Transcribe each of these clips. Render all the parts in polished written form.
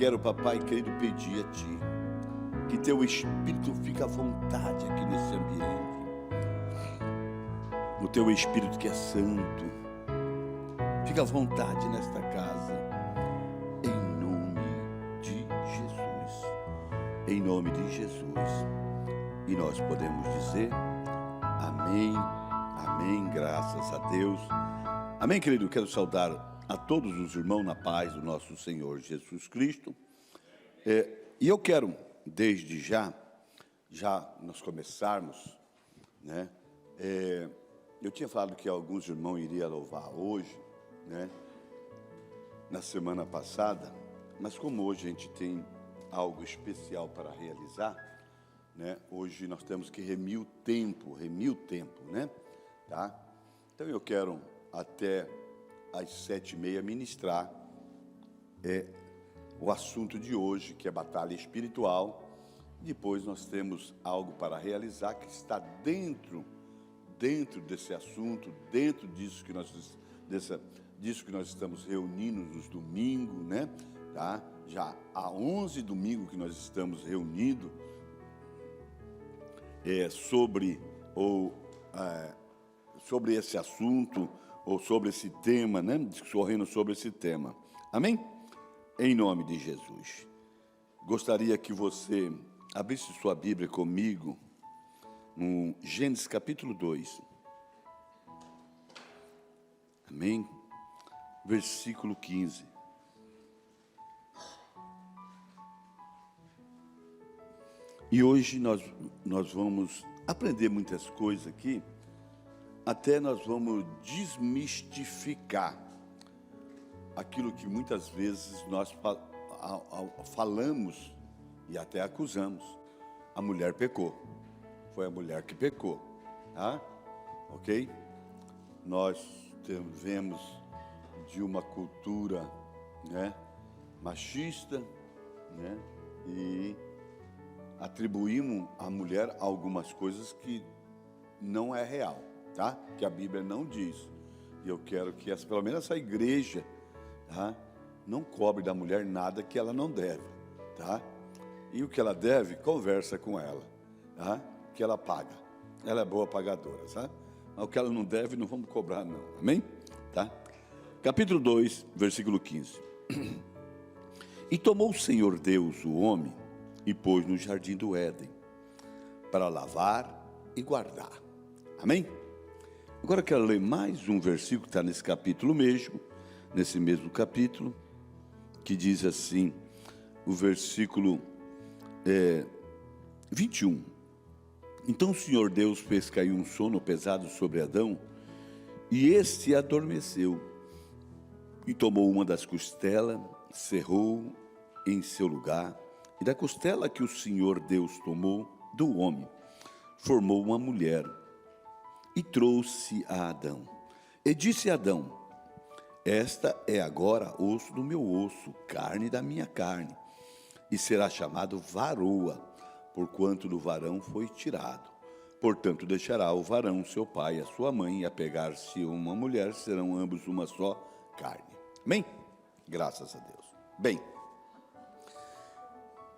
quero, papai querido, pedir a Ti que Teu Espírito fique à vontade aqui nesse ambiente. O Teu Espírito que é santo, fica à vontade nesta casa, em nome de Jesus. Em nome de Jesus. E nós podemos dizer amém, amém, graças a Deus. Amém, querido. Quero saudar a todos os irmãos na paz do nosso Senhor Jesus Cristo. E eu quero, desde já nós começarmos, né? Eu tinha falado que alguns irmãos iriam louvar hoje, né? Na semana passada, mas como hoje a gente tem algo especial para realizar, né? Hoje nós temos que remir o tempo, né? Tá? Então eu quero até às 7h30 ministrar o assunto de hoje, que é batalha espiritual. Depois nós temos algo para realizar que está dentro desse assunto, dentro disso que nós estamos reunindo nos domingos, né? Tá? Já há 11 domingos que nós estamos reunidos sobre esse assunto, ou sobre esse tema, né? Discorrendo sobre esse tema. Amém? Em nome de Jesus. Gostaria que você abrisse sua Bíblia comigo no Gênesis capítulo 2. Amém? Versículo 15. E hoje nós vamos aprender muitas coisas aqui, até nós vamos desmistificar aquilo que muitas vezes nós falamos e até acusamos. A mulher pecou, foi a mulher que pecou, tá? Ok? Nós vemos de uma cultura, né, machista, né, e atribuímos à mulher algumas coisas que não é real, tá? Que a Bíblia não diz. E eu quero que pelo menos essa igreja, tá, não cobre da mulher nada que ela não deve, tá? E o que ela deve, conversa com ela, tá? Que ela paga. Ela é boa pagadora, sabe? Mas o que ela não deve, não vamos cobrar não. Amém? Tá? Capítulo 2, versículo 15. E tomou o Senhor Deus o homem e pôs no jardim do Éden para lavar e guardar. Amém? Agora eu quero ler mais um versículo que está nesse capítulo mesmo, nesse mesmo capítulo, que diz assim, o versículo 21. Então o Senhor Deus fez cair um sono pesado sobre Adão, e este adormeceu, e tomou uma das costelas, cerrou em seu lugar, e da costela que o Senhor Deus tomou do homem, formou uma mulher, e trouxe a Adão. E disse a Adão: esta é agora osso do meu osso, carne da minha carne, e será chamado varoa, porquanto do varão foi tirado. Portanto, deixará o varão seu pai e a sua mãe, e apegar-se a uma mulher, serão ambos uma só carne. Amém? Graças a Deus. Bem,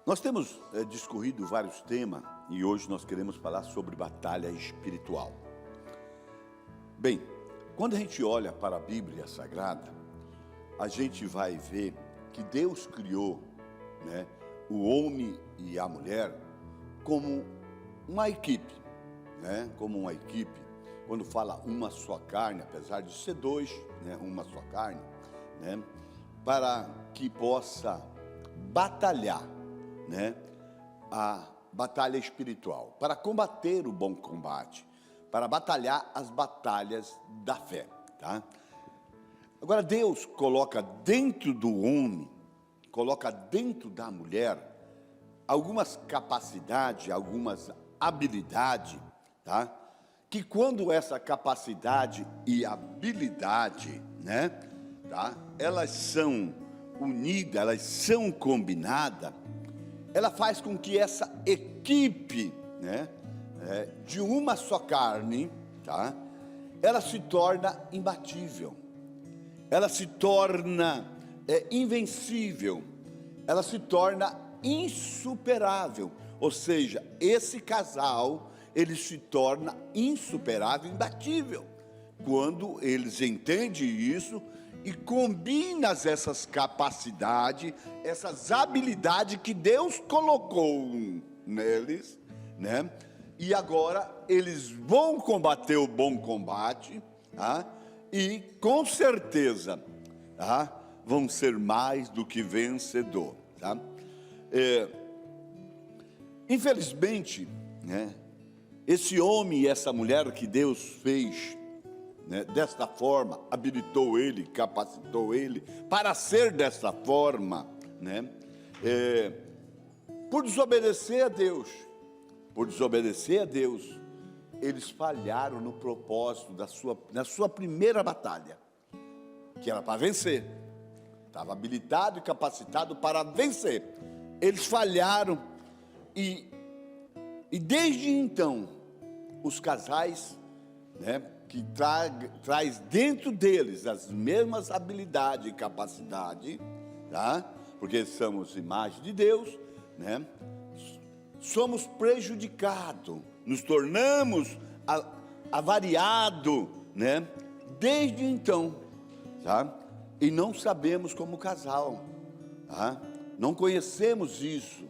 nós temos discorrido vários temas, e hoje nós queremos falar sobre batalha espiritual. Bem, quando a gente olha para a Bíblia Sagrada, a gente vai ver que Deus criou, né, o homem e a mulher como uma equipe, né? Como uma equipe. Quando fala uma só carne, apesar de ser dois, né, uma só carne, né, para que possa batalhar, né, a batalha espiritual, para combater o bom combate, para batalhar as batalhas da fé, tá? Agora Deus coloca dentro do homem, coloca dentro da mulher algumas capacidades, algumas habilidades, tá? Que quando essa capacidade e habilidade, né, tá? Elas são unidas, elas são combinadas, ela faz com que essa equipe, né, de uma só carne, tá? Ela se torna imbatível, ela se torna invencível, ela se torna insuperável. Ou seja, esse casal, ele se torna insuperável, imbatível, quando eles entendem isso e combinam essas capacidades, essas habilidades que Deus colocou neles, né? E agora eles vão combater o bom combate, tá? E com certeza, tá? Vão ser mais do que vencedor, tá? Infelizmente, né, esse homem e essa mulher que Deus fez, né, desta forma, habilitou ele, capacitou ele para ser desta forma, né, por desobedecer a Deus, eles falharam no propósito da sua primeira batalha, que era para vencer. Estava habilitado e capacitado para vencer. Eles falharam e desde então os casais, né, que traz dentro deles as mesmas habilidades e capacidade, tá? Porque somos imagem de Deus, né? Somos prejudicados, nos tornamos avariados, né? Desde então, tá? E não sabemos como casal, tá? Não conhecemos isso,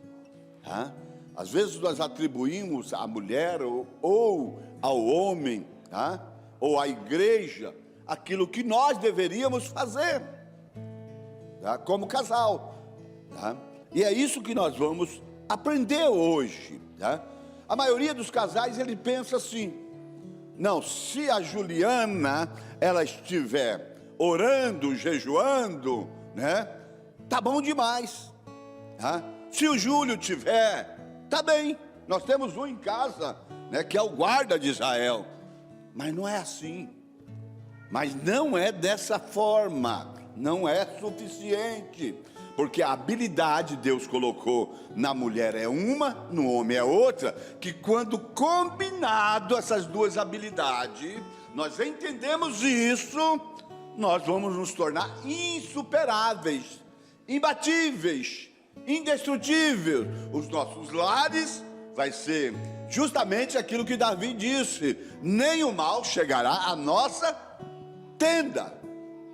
tá? Às vezes nós atribuímos à mulher ou ao homem, tá? Ou à igreja, aquilo que nós deveríamos fazer, tá? Como casal, tá? E é isso que nós vamos aprender hoje, tá? A maioria dos casais, ele pensa assim: não, se a Juliana, ela estiver orando, jejuando, né, tá bom demais, tá? Se o Júlio tiver, tá bem, nós temos um em casa, né, que é o guarda de Israel. Mas não é assim, mas não é dessa forma, não é suficiente, porque a habilidade Deus colocou na mulher é uma, no homem é outra, que quando combinado essas duas habilidades, nós entendemos isso, nós vamos nos tornar insuperáveis, imbatíveis, indestrutíveis. Os nossos lares vai ser justamente aquilo que Davi disse: nem o mal chegará à nossa tenda,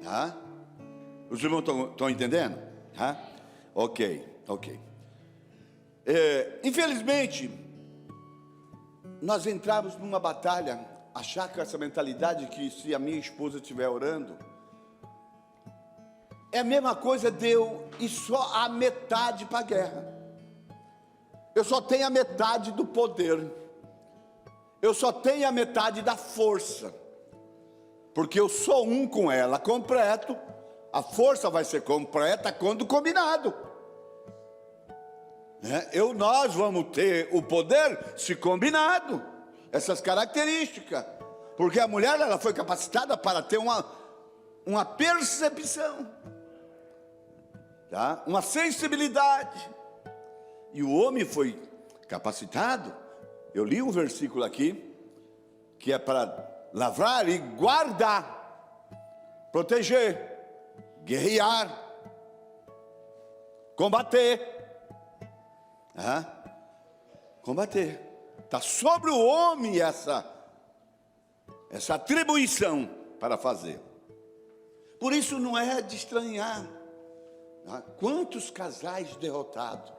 tá? Os irmãos estão entendendo? Tá? Ok. Infelizmente, nós entramos numa batalha, achar com essa mentalidade que se a minha esposa estiver orando, é a mesma coisa de eu ir só a metade para a guerra. Eu só tenho a metade do poder, eu só tenho a metade da força, porque eu sou um com ela completo. A força vai ser completa quando combinado, né? Nós vamos ter o poder se combinado, essas características, porque a mulher, ela foi capacitada para ter uma percepção, tá? Uma sensibilidade, e o homem foi capacitado. Eu li um versículo aqui, que é para lavrar e guardar, proteger, guerrear, combater, combater. Está sobre o homem essa atribuição para fazer. Por isso não é de estranhar, tá? Quantos casais derrotados,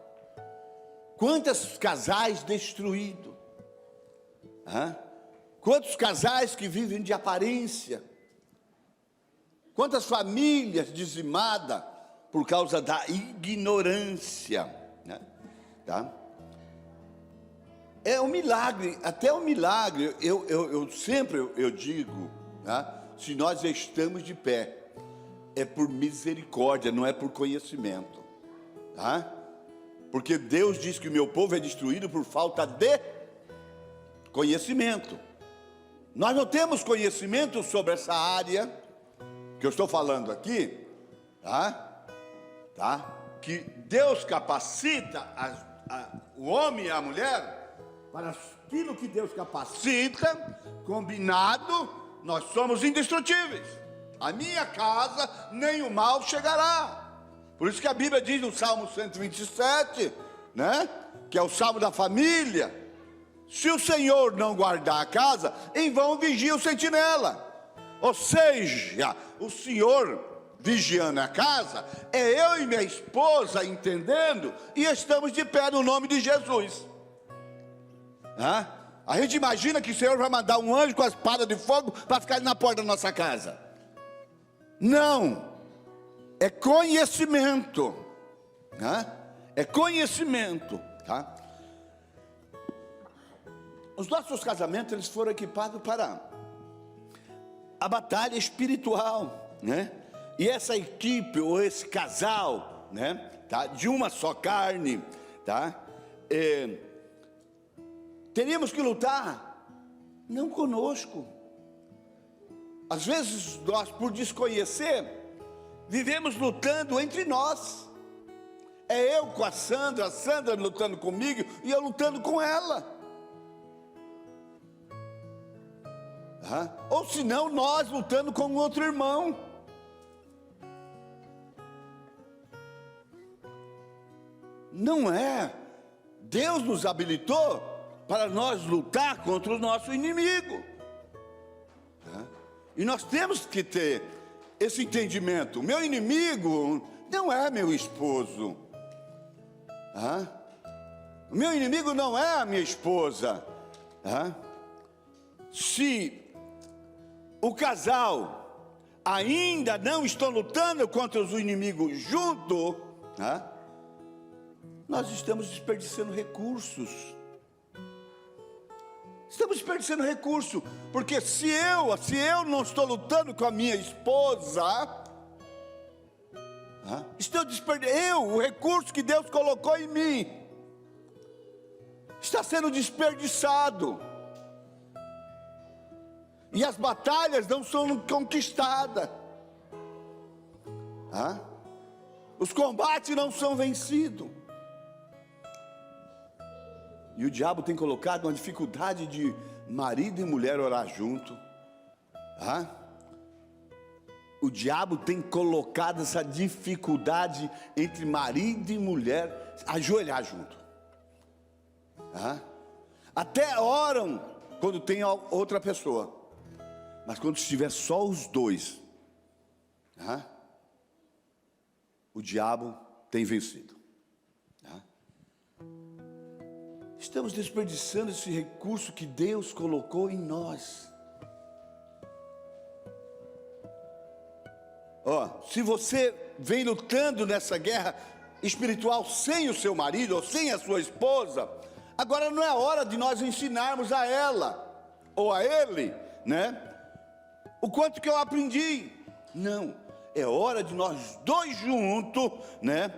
quantos casais destruídos, quantos casais que vivem de aparência, quantas famílias dizimadas por causa da ignorância, né? Tá? É um milagre, até um milagre. Eu sempre digo, tá? Se nós estamos de pé, é por misericórdia, não é por conhecimento, tá? Porque Deus diz que o meu povo é destruído por falta de conhecimento. Nós não temos conhecimento sobre essa área que eu estou falando aqui, tá? Que Deus capacita o homem e a mulher para aquilo que Deus capacita, combinado, nós somos indestrutíveis. A minha casa nem o mal chegará. Por isso que a Bíblia diz no Salmo 127, né? Que é o Salmo da família: se o Senhor não guardar a casa, em vão vigia o sentinela. Ou seja, o Senhor vigiando a casa, é eu e minha esposa entendendo, e estamos de pé no nome de Jesus. A gente imagina que o Senhor vai mandar um anjo com a espada de fogo para ficar na porta da nossa casa. Não, é conhecimento, é conhecimento, tá? Os nossos casamentos, eles foram equipados para a batalha espiritual, né? E essa equipe, ou esse casal, né, tá, de uma só carne, tá? Teríamos que lutar, não conosco. Às vezes nós, por desconhecer, vivemos lutando entre nós. É eu com a Sandra lutando comigo e eu lutando com ela. Ou se não, nós lutando com outro irmão. Não é. Deus nos habilitou para nós lutar contra o nosso inimigo. E nós temos que ter esse entendimento. Meu inimigo não é meu esposo. O meu inimigo não é a minha esposa. Se o casal ainda não estão lutando contra os inimigos junto, nós estamos desperdiçando recursos. Estamos desperdiçando recurso, porque se eu não estou lutando com a minha esposa, estou desperdiçando, o recurso que Deus colocou em mim está sendo desperdiçado. E as batalhas não são conquistadas. Os combates não são vencidos. E o diabo tem colocado uma dificuldade de marido e mulher orar junto. O diabo tem colocado essa dificuldade entre marido e mulher ajoelhar junto. Até oram quando tem outra pessoa. Mas quando estiver só os dois, o diabo tem vencido. Estamos desperdiçando esse recurso que Deus colocou em nós. Se você vem lutando nessa guerra espiritual sem o seu marido ou sem a sua esposa, agora não é hora de nós ensinarmos a ela ou a ele, né, o quanto que eu aprendi. Não, é hora de nós dois juntos, né,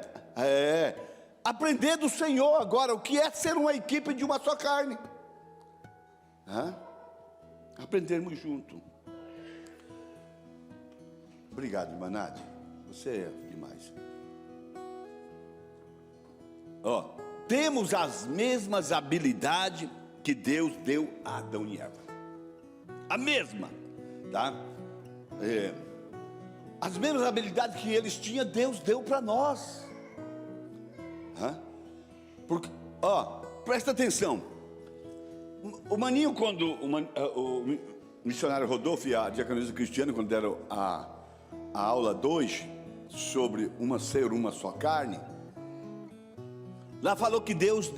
aprender do Senhor agora o que é ser uma equipe de uma só carne. Aprendermos junto. Obrigado, irmã Nádia, você é demais. Temos as mesmas habilidades que Deus deu a Adão e Eva. A mesma, tá? As mesmas habilidades que eles tinham, Deus deu para nós. Porque, presta atenção. O Maninho, quando o missionário Rodolfo e a diaconisa Cristiana, quando deram a aula 2 sobre ser uma só carne, lá falou que Deus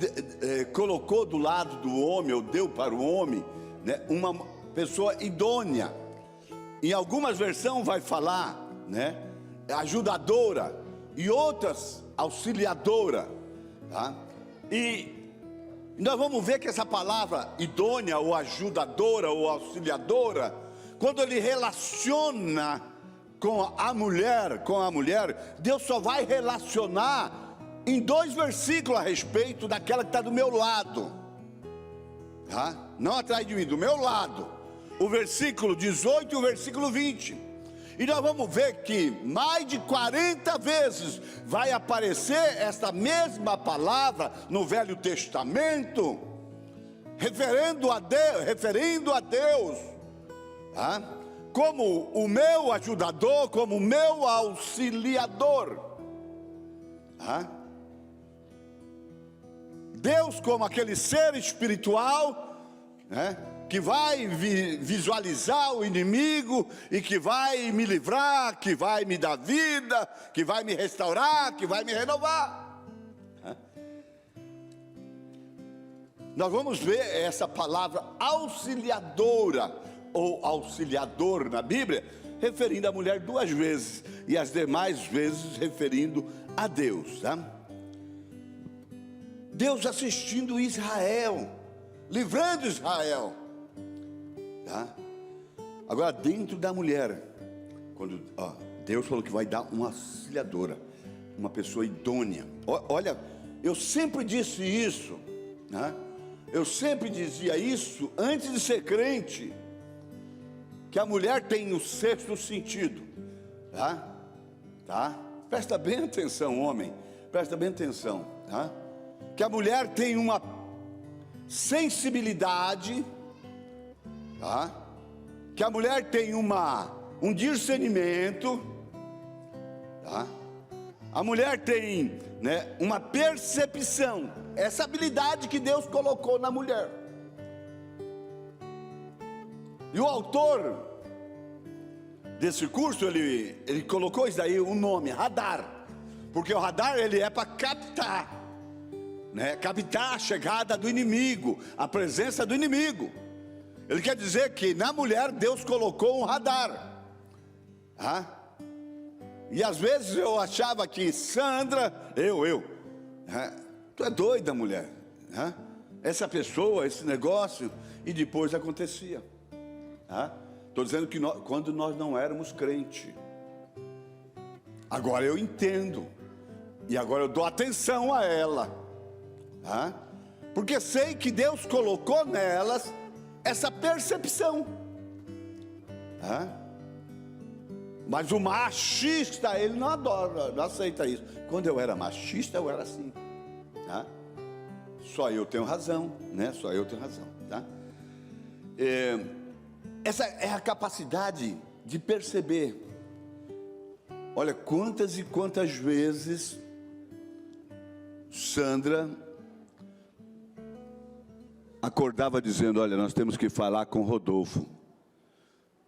colocou do lado do homem, ou deu para o homem, né, uma pessoa idônea. Em algumas versões vai falar, né, ajudadora, e outras auxiliadora, tá? E nós vamos ver que essa palavra idônea, ou ajudadora, ou auxiliadora, quando ele relaciona com a mulher, Deus só vai relacionar em 2 versículos a respeito daquela que está do meu lado, tá? Não atrás de mim, do meu lado. O versículo 18 e o versículo 20. E nós vamos ver que mais de 40 vezes vai aparecer essa mesma palavra no Velho Testamento, referindo a Deus, tá? Como o meu ajudador, como o meu auxiliador. Tá? Deus como aquele ser espiritual, né, que vai visualizar o inimigo e que vai me livrar, que vai me dar vida, que vai me restaurar, que vai me renovar. Nós vamos ver essa palavra auxiliadora ou auxiliador na Bíblia, referindo a mulher 2 vezes e as demais vezes referindo a Deus, tá? Deus assistindo Israel, livrando Israel, tá? Agora dentro da mulher, quando Deus falou que vai dar uma auxiliadora, uma pessoa idônea. Olha, eu sempre disse isso, né? Eu sempre dizia isso antes de ser crente, que a mulher tem o 6º sentido, tá? Presta bem atenção, homem, presta bem atenção, tá? Que a mulher tem uma sensibilidade, tá? Que a mulher tem um discernimento, tá? A mulher tem, né, uma percepção, essa habilidade que Deus colocou na mulher. E o autor desse curso, ele colocou isso daí, o nome, radar, porque o radar ele é para captar, né? Captar a chegada do inimigo, a presença do inimigo. Ele quer dizer que na mulher Deus colocou um radar. E às vezes eu achava que Sandra, tu é doida, mulher, essa pessoa, esse negócio, e depois acontecia. Estou dizendo que quando nós não éramos crente, agora eu entendo, e agora eu dou atenção a ela. Porque sei que Deus colocou nelas essa percepção. Mas o machista, ele não adora, não aceita isso. Quando eu era machista, eu era assim. Só eu tenho razão, né? Só eu tenho razão, tá? Essa é a capacidade de perceber. Olha, quantas e quantas vezes Sandra acordava dizendo: olha, nós temos que falar com Rodolfo,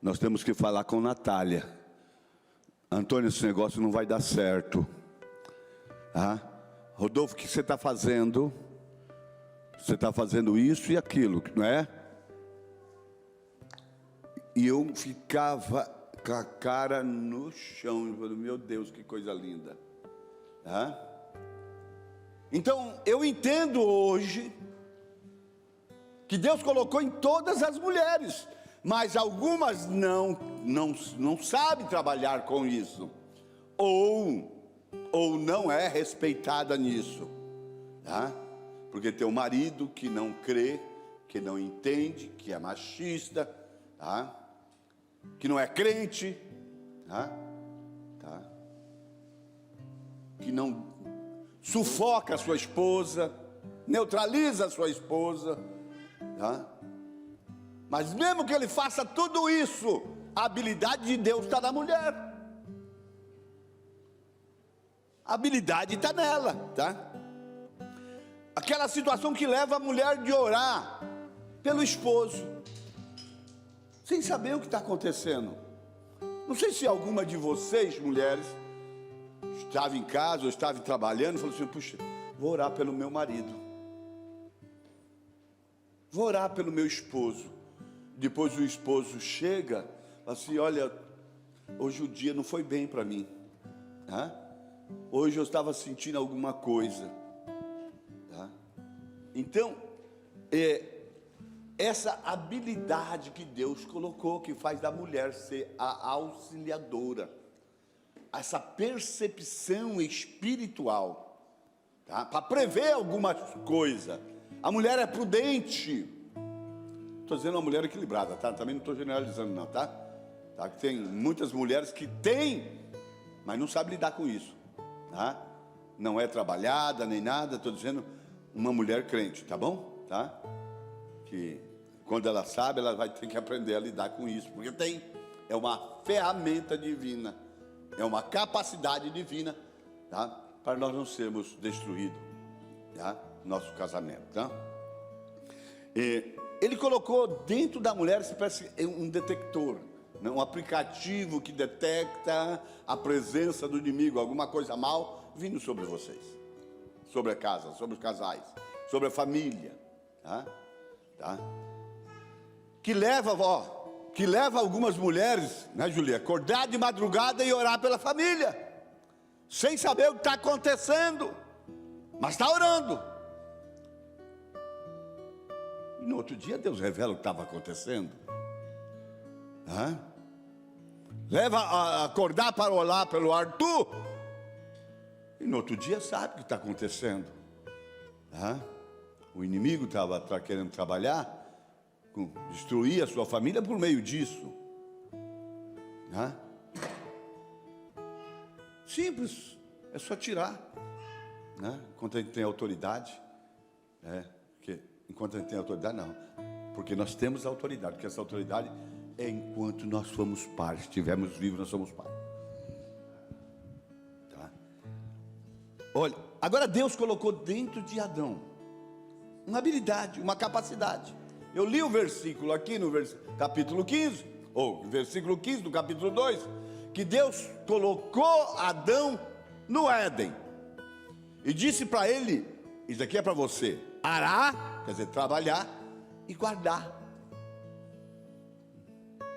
nós temos que falar com Natália, Antônio, esse negócio não vai dar certo. Rodolfo, o que você está fazendo? Você está fazendo isso e aquilo, não é? E eu ficava com a cara no chão, meu Deus, que coisa linda. Então, eu entendo hoje que Deus colocou em todas as mulheres, mas algumas não sabem trabalhar com isso, ou não é respeitada nisso, porque tem um marido que não crê, que não entende, que é machista, que não é crente, que não sufoca a sua esposa, neutraliza a sua esposa, mas mesmo que ele faça tudo isso, a habilidade de Deus está na mulher, a habilidade está nela, aquela situação que leva a mulher de orar pelo esposo, sem saber o que está acontecendo. Não sei se alguma de vocês, mulheres, estava em casa ou estava trabalhando e falou assim: puxa, vou orar pelo meu marido, vou orar pelo meu esposo. Depois o esposo chega, fala assim: olha, hoje o dia não foi bem para mim, hoje eu estava sentindo alguma coisa, Então, essa habilidade que Deus colocou, que faz da mulher ser a auxiliadora, essa percepção espiritual, para prever alguma coisa. A mulher é prudente. Estou dizendo uma mulher equilibrada, também não estou generalizando não, tem muitas mulheres que têm, mas não sabem lidar com isso, não é trabalhada nem nada. Estou dizendo uma mulher crente, tá bom? Que quando ela sabe, ela vai ter que aprender a lidar com isso, porque é uma ferramenta divina, é uma capacidade divina, para nós não sermos destruídos, tá? Nosso casamento, tá? Ele colocou dentro da mulher, se parece um detector, né? Um aplicativo que detecta a presença do inimigo, alguma coisa mal vindo sobre vocês, sobre a casa, sobre os casais, sobre a família, tá? Tá? Que leva algumas mulheres, né, Julia, acordar de madrugada e orar pela família, sem saber o que está acontecendo, mas está orando. E no outro dia Deus revela o que estava acontecendo. Leva a acordar para orar pelo Arthur, e no outro dia sabe o que está acontecendo. O inimigo estava querendo trabalhar, destruir a sua família por meio disso. Simples, é só tirar, né? Enquanto a gente tem autoridade, porque enquanto a gente tem autoridade, não, porque nós temos autoridade, porque essa autoridade é enquanto nós somos pais, estivermos vivos, nós somos pais. Tá? Olha, agora Deus colocou dentro de Adão uma habilidade, uma capacidade. Eu li o versículo aqui no capítulo 15, ou versículo 15 do capítulo 2, que Deus colocou Adão no Éden e disse para ele: isso aqui é para você arar, quer dizer, trabalhar e guardar,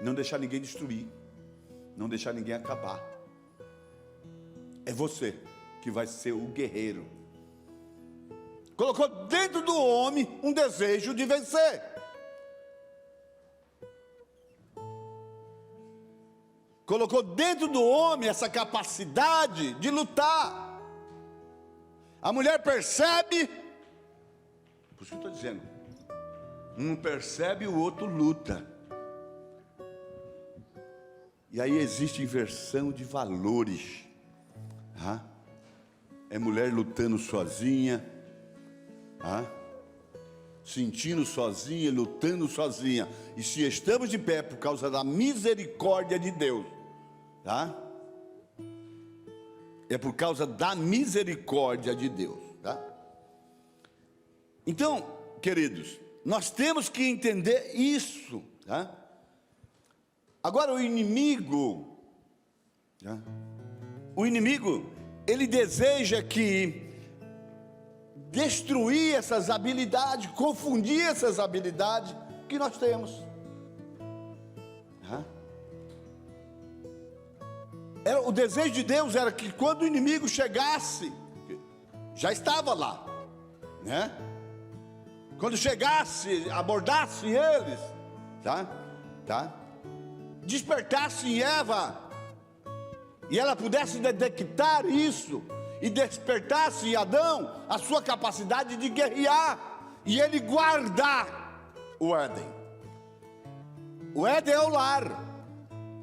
não deixar ninguém destruir, não deixar ninguém acabar. É você que vai ser o guerreiro. Colocou dentro do homem um desejo de vencer. Colocou dentro do homem essa capacidade de lutar. A mulher percebe, por isso que eu estou dizendo, um percebe, o outro luta. E aí existe inversão de valores. É mulher lutando sozinha, sentindo sozinha, lutando sozinha. E se estamos de pé por causa da misericórdia de Deus, tá? É por causa da misericórdia de Deus, tá? Então, queridos, nós temos que entender isso, tá? Agora o inimigo, ele deseja destruir essas habilidades, confundir essas habilidades que nós temos. O desejo de Deus era que quando o inimigo chegasse, já estava lá, né? Quando chegasse, abordasse eles, despertasse em Eva, e ela pudesse detectar isso, e despertasse em Adão a sua capacidade de guerrear, e ele guardar o Éden. O Éden é o lar,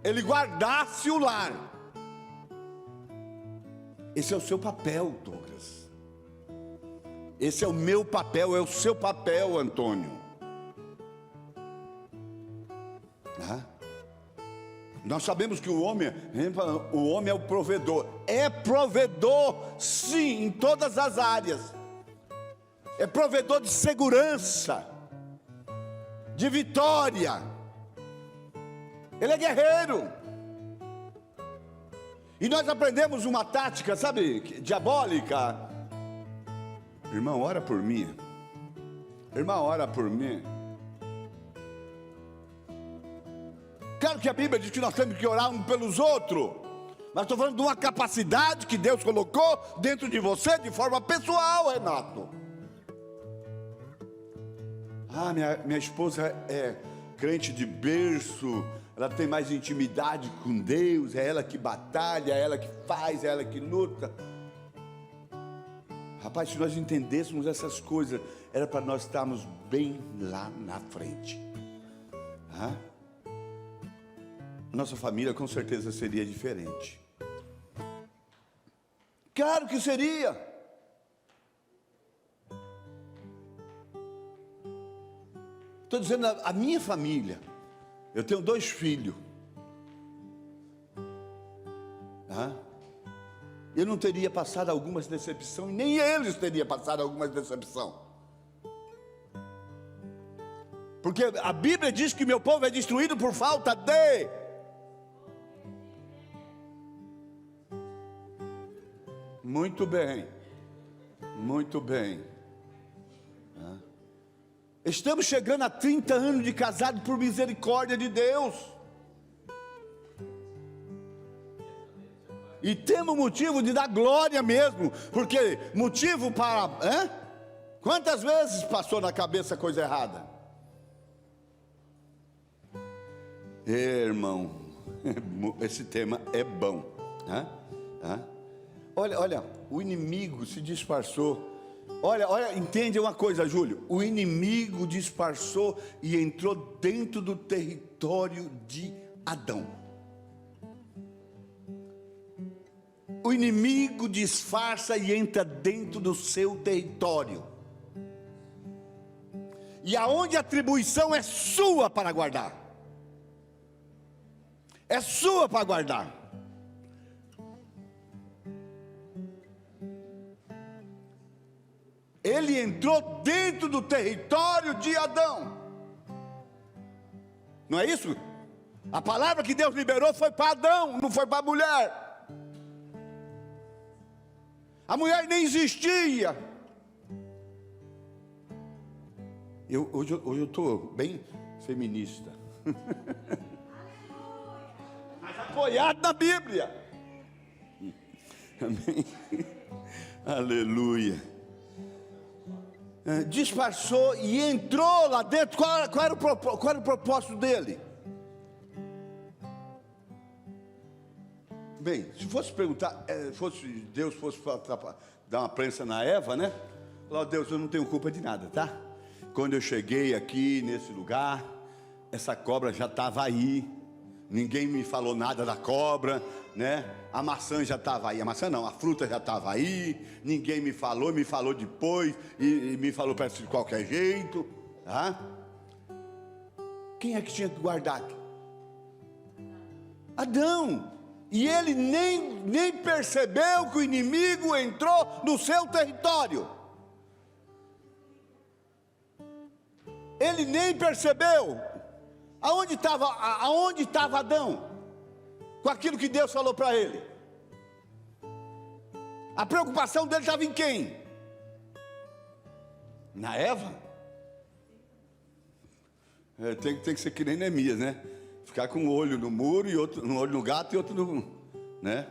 ele guardasse o lar. Esse é o seu papel, Douglas. Esse é o meu papel, é o seu papel, Antônio. Nós sabemos que o homem é o provedor. É provedor, sim, em todas as áreas. É provedor de segurança, de vitória. Ele é guerreiro. E nós aprendemos uma tática, sabe, diabólica. Irmão, ora por mim. Irmão, ora por mim. Claro que a Bíblia diz que nós temos que orar uns pelos outros, mas estou falando de uma capacidade que Deus colocou dentro de você de forma pessoal, Renato. Minha esposa é crente de berço, ela tem mais intimidade com Deus, é ela que batalha, é ela que faz, é ela que luta. Rapaz, se nós entendêssemos essas coisas, era para nós estarmos bem lá na frente. Nossa família com certeza seria diferente. Claro que seria. Estou dizendo a minha família. Eu tenho 2 filhos. eu não teria passado algumas decepções, nem eles teriam passado algumas decepções. Porque a Bíblia diz que meu povo é destruído por falta de... Muito bem, muito bem. Estamos chegando a 30 anos de casado por misericórdia de Deus. E temos motivo de dar glória mesmo, porque motivo para... Quantas vezes passou na cabeça coisa errada? Irmão, esse tema é bom. Olha, o inimigo se disfarçou. Olha, entende uma coisa, Júlio? O inimigo disfarçou e entrou dentro do território de Adão. O inimigo disfarça e entra dentro do seu território. E aonde a atribuição é sua para guardar. É sua para guardar. Ele entrou dentro do território de Adão. Não é isso? A palavra que Deus liberou foi para Adão, não foi para a mulher. A mulher nem existia. Hoje eu estou bem feminista. Mas apoiado na Bíblia. Amém. Aleluia. Disfarçou e entrou lá dentro. Qual era o propósito dele? Bem, se fosse perguntar, Deus fosse dar uma prensa na Eva, né? Falar, Deus, eu não tenho culpa de nada, tá? Quando eu cheguei aqui nesse lugar, essa cobra já estava aí. Ninguém me falou nada da cobra, né? A maçã já estava aí, a maçã não, a fruta já estava aí. Ninguém me falou depois e me falou parece de qualquer jeito, tá? Quem é que tinha que guardar? Adão. E ele nem percebeu que o inimigo entrou no seu território. Ele nem percebeu. Aonde estava Adão? Com aquilo que Deus falou para ele. A preocupação dele estava em quem? Na Eva? Tem que ser que nem Neemias, né? Ficar com um olho no muro e outro, um olho no gato e outro no... né?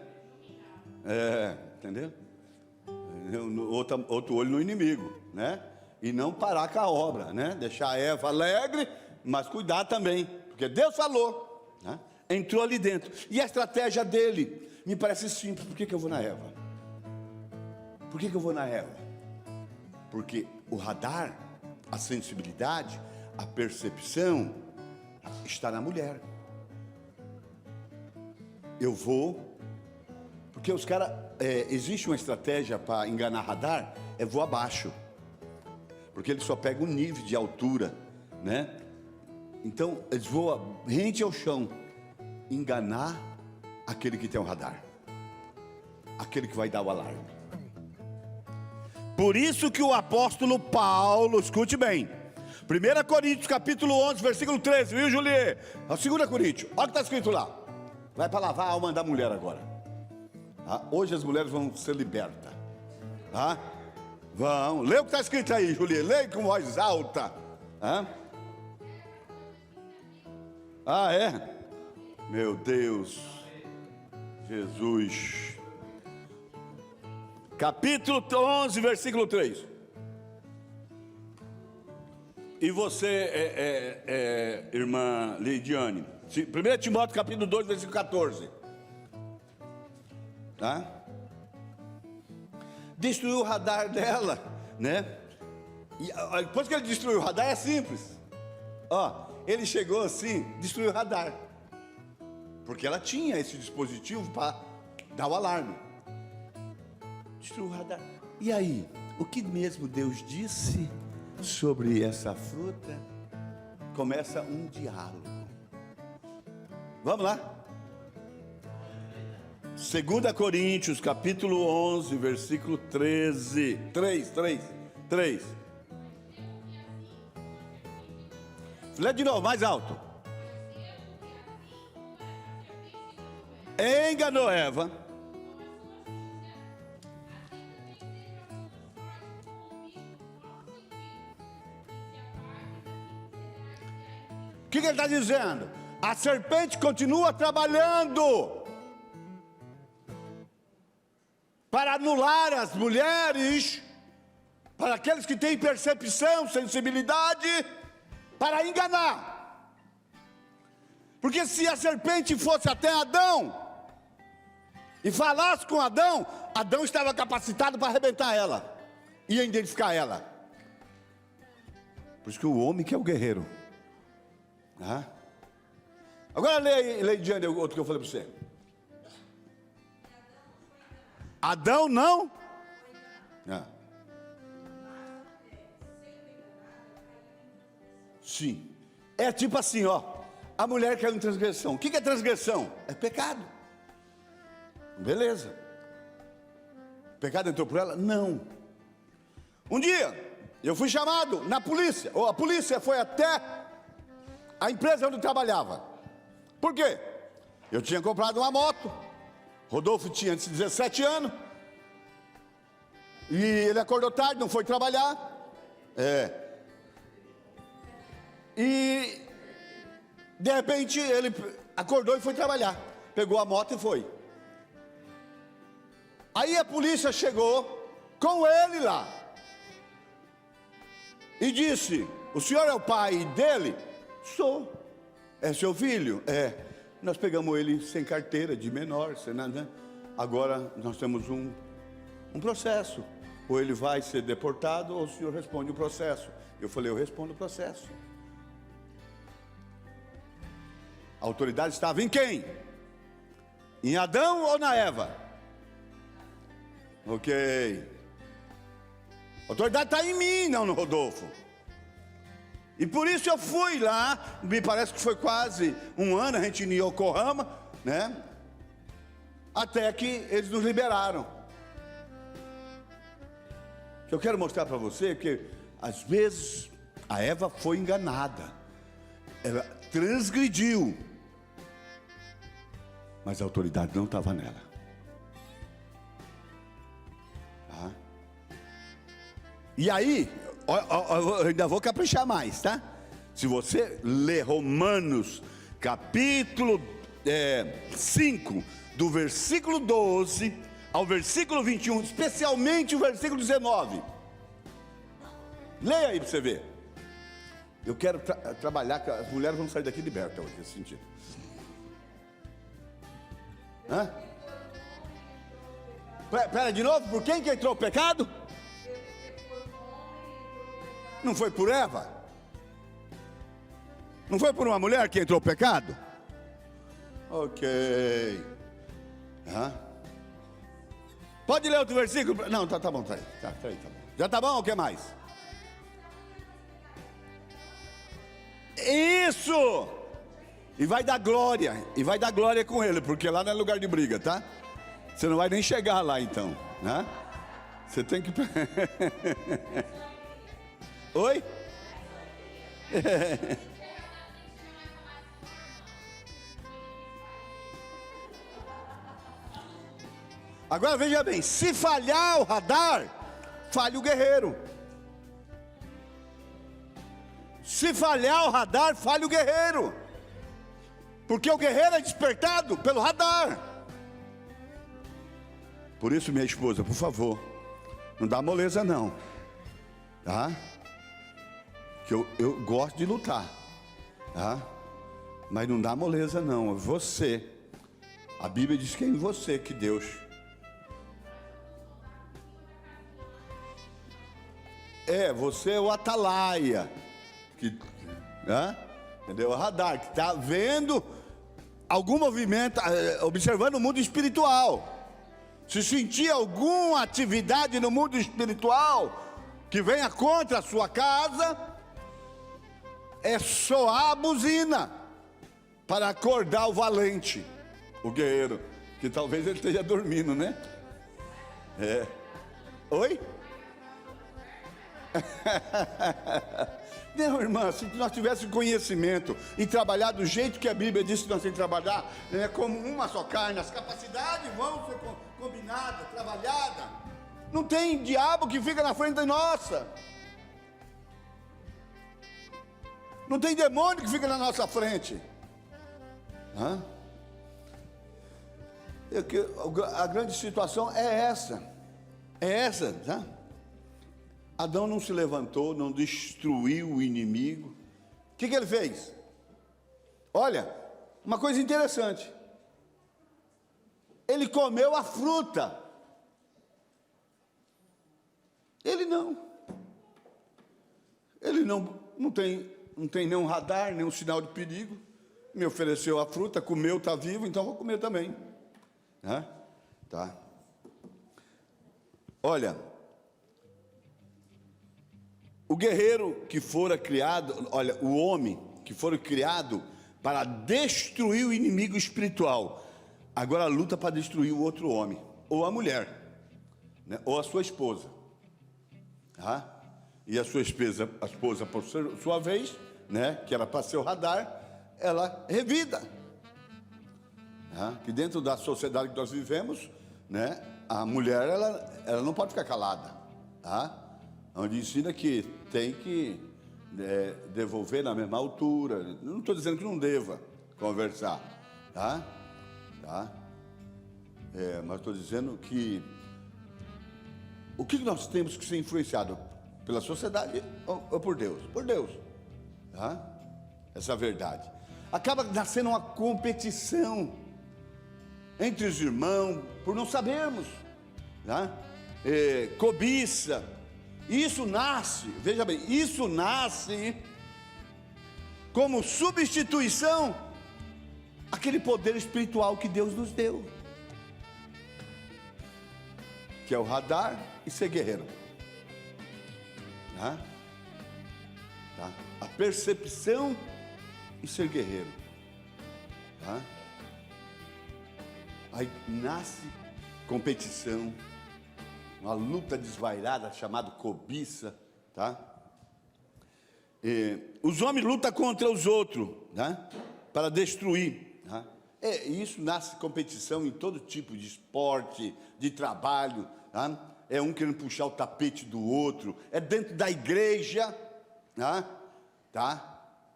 Entendeu? Outro olho no inimigo, né? E não parar com a obra, né? Deixar a Eva alegre, mas cuidar também, porque Deus falou, né? Entrou ali dentro. E a estratégia dele me parece simples. Por que eu vou na Eva? Por que eu vou na Eva? Porque o radar, a sensibilidade, a percepção está na mulher. Eu vou, porque os caras, existe uma estratégia para enganar radar, é voar abaixo, porque ele só pega um nível de altura, né? Então eles voam rente ao chão, enganar aquele que tem o radar, aquele que vai dar o alarme. Por isso que o apóstolo Paulo, escute bem, 1 Coríntios capítulo 11, versículo 13, viu, Julie? 2 Coríntios, olha o que está escrito lá. Vai para lavar a alma da mulher agora. Hoje as mulheres vão ser libertas. Vão, lê o que está escrito aí, Julie. Lê com voz alta. É? Meu Deus. Jesus. Capítulo 11, versículo 3. E você, irmã Lidiane, 1 Timóteo capítulo 2, versículo 14. Tá? Destruiu o radar dela, né? E depois que ele destruiu o radar, é simples. Ele chegou assim, destruiu o radar. Porque ela tinha esse dispositivo para dar o alarme. Destruiu o radar. E aí, o que mesmo Deus disse sobre essa fruta? Começa um diálogo. Vamos lá? 2 Coríntios, capítulo 11, versículo 13. 3. Lê de novo, mais alto. Enganou Eva. O que ele está dizendo? A serpente continua trabalhando para anular as mulheres, para aqueles que têm percepção, sensibilidade, para enganar. Porque se a serpente fosse até Adão e falasse com Adão, Adão estava capacitado para arrebentar ela e identificar ela. Por isso que o homem que é o guerreiro. Agora leia diante o outro que eu falei para você. Adão não? Sim. É tipo assim, ó. A mulher caiu em transgressão. O que é transgressão? É pecado. Beleza. O pecado entrou por ela? Não. Um dia, eu fui chamado na polícia. Ou a polícia foi até a empresa onde eu trabalhava. Por quê? Eu tinha comprado uma moto. Rodolfo tinha 17 anos. E ele acordou tarde, não foi trabalhar. E de repente ele acordou e foi trabalhar. Pegou a moto e foi. Aí a polícia chegou com ele lá. E disse: o senhor é o pai dele? Sou. É seu filho? É. Nós pegamos ele sem carteira, de menor, sem nada. Agora nós temos um processo. Ou ele vai ser deportado, ou o senhor responde o processo. Eu falei: eu respondo o processo. A autoridade estava em quem? Em Adão ou na Eva? Ok. A autoridade está em mim, não no Rodolfo. E por isso eu fui lá. Me parece que foi quase um ano a gente em Yokohama, né? Até que eles nos liberaram. Eu quero mostrar para você que às vezes a Eva foi enganada. Ela transgrediu. Mas a autoridade não estava nela. E aí, eu ainda vou caprichar mais, tá? Se você ler Romanos, capítulo 5, do versículo 12 ao versículo 21, especialmente o versículo 19. Leia aí para você ver. Eu quero trabalhar, as mulheres vão sair daqui libertas nesse sentido. Pera de novo, por quem que entrou o pecado? Não foi por Eva? Não foi por uma mulher que entrou o pecado? Ok. Pode ler outro versículo? Não, tá bom, tá aí. Tá bom. Já tá bom ou o que mais? Isso! E vai dar glória. E vai dar glória com ele, porque lá não é lugar de briga, tá? Você não vai nem chegar lá então, né? Você tem que... Oi? Agora veja bem, se falhar o radar, falha o guerreiro. Se falhar o radar, falha o guerreiro. Porque o guerreiro é despertado pelo radar. Por isso, minha esposa, por favor, não dá moleza não, tá? Que eu gosto de lutar, tá? Mas não dá moleza não. Você, a Bíblia diz que é em você que Deus você é o atalaia, entendeu? O radar que está vendo algum movimento, observando o mundo espiritual. Se sentir alguma atividade no mundo espiritual que venha contra a sua casa, é soar a buzina para acordar o valente, o guerreiro. Que talvez ele esteja dormindo, né? Oi? Não, irmã, se nós tivéssemos conhecimento e trabalhar do jeito que a Bíblia diz que nós temos que trabalhar, como uma só carne, as capacidades vão ser combinadas, trabalhadas. Não tem diabo que fica na frente da nossa. Não tem demônio que fica na nossa frente. A grande situação é essa. Tá? Adão não se levantou, não destruiu o inimigo. O que ele fez? Olha, uma coisa interessante. Ele comeu a fruta. Ele não tem nenhum radar, nenhum sinal de perigo. Me ofereceu a fruta, comeu, está vivo, então vou comer também. Tá. Olha, o guerreiro que fora criado, o homem que fora criado para destruir o inimigo espiritual, agora luta para destruir o outro homem, ou a mulher, né? Ou a sua esposa. E a sua esposa, por sua vez, né, que era para ser o radar, ela revida. Que dentro da sociedade que nós vivemos, né, a mulher ela não pode ficar calada, onde ensina que tem que devolver na mesma altura. Não estou dizendo que não deva conversar, mas estou dizendo que o que nós temos que ser influenciado pela sociedade ou por Deus? Por Deus, essa é a verdade. Acaba nascendo uma competição entre os irmãos, por não sabermos, cobiça. Isso nasce, veja bem, isso nasce como substituição àquele poder espiritual que Deus nos deu, que é o radar e ser guerreiro. A percepção e ser guerreiro. Aí nasce competição, uma luta desvairada chamada cobiça, os homens lutam contra os outros, para destruir. Isso nasce competição em todo tipo de esporte, de trabalho, é um querendo puxar o tapete do outro, é dentro da igreja,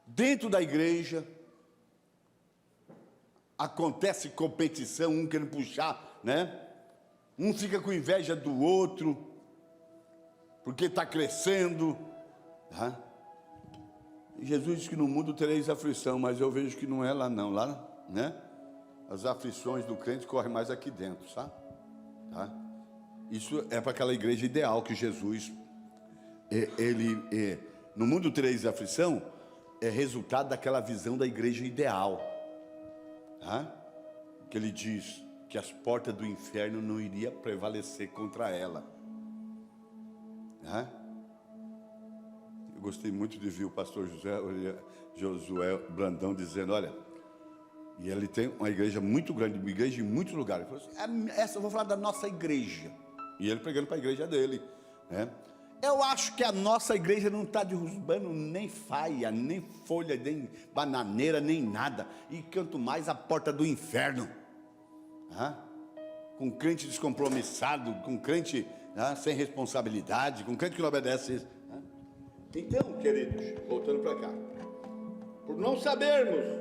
dentro da igreja acontece competição, um querendo puxar, né? Um fica com inveja do outro, porque está crescendo. Jesus disse que no mundo tereis aflição, mas eu vejo que não é lá não, lá, né? As aflições do crente correm mais aqui dentro, sabe? Isso é para aquela igreja ideal que Jesus, no mundo tereis aflição, é resultado daquela visão da igreja ideal, que ele diz que as portas do inferno não iriam prevalecer contra ela. Eu gostei muito de ver o pastor Josué Brandão dizendo, olha, e ele tem uma igreja muito grande, uma igreja em muitos lugares. Ele falou assim, essa eu vou falar da nossa igreja. E ele pregando para a igreja dele, né? Eu acho que a nossa igreja não está derrubando nem faia, nem folha, nem bananeira, nem nada. E quanto mais a porta do inferno. Com crente descompromissado, com crente sem responsabilidade, com crente que não obedece. Então, queridos, voltando para cá. Por não sabermos,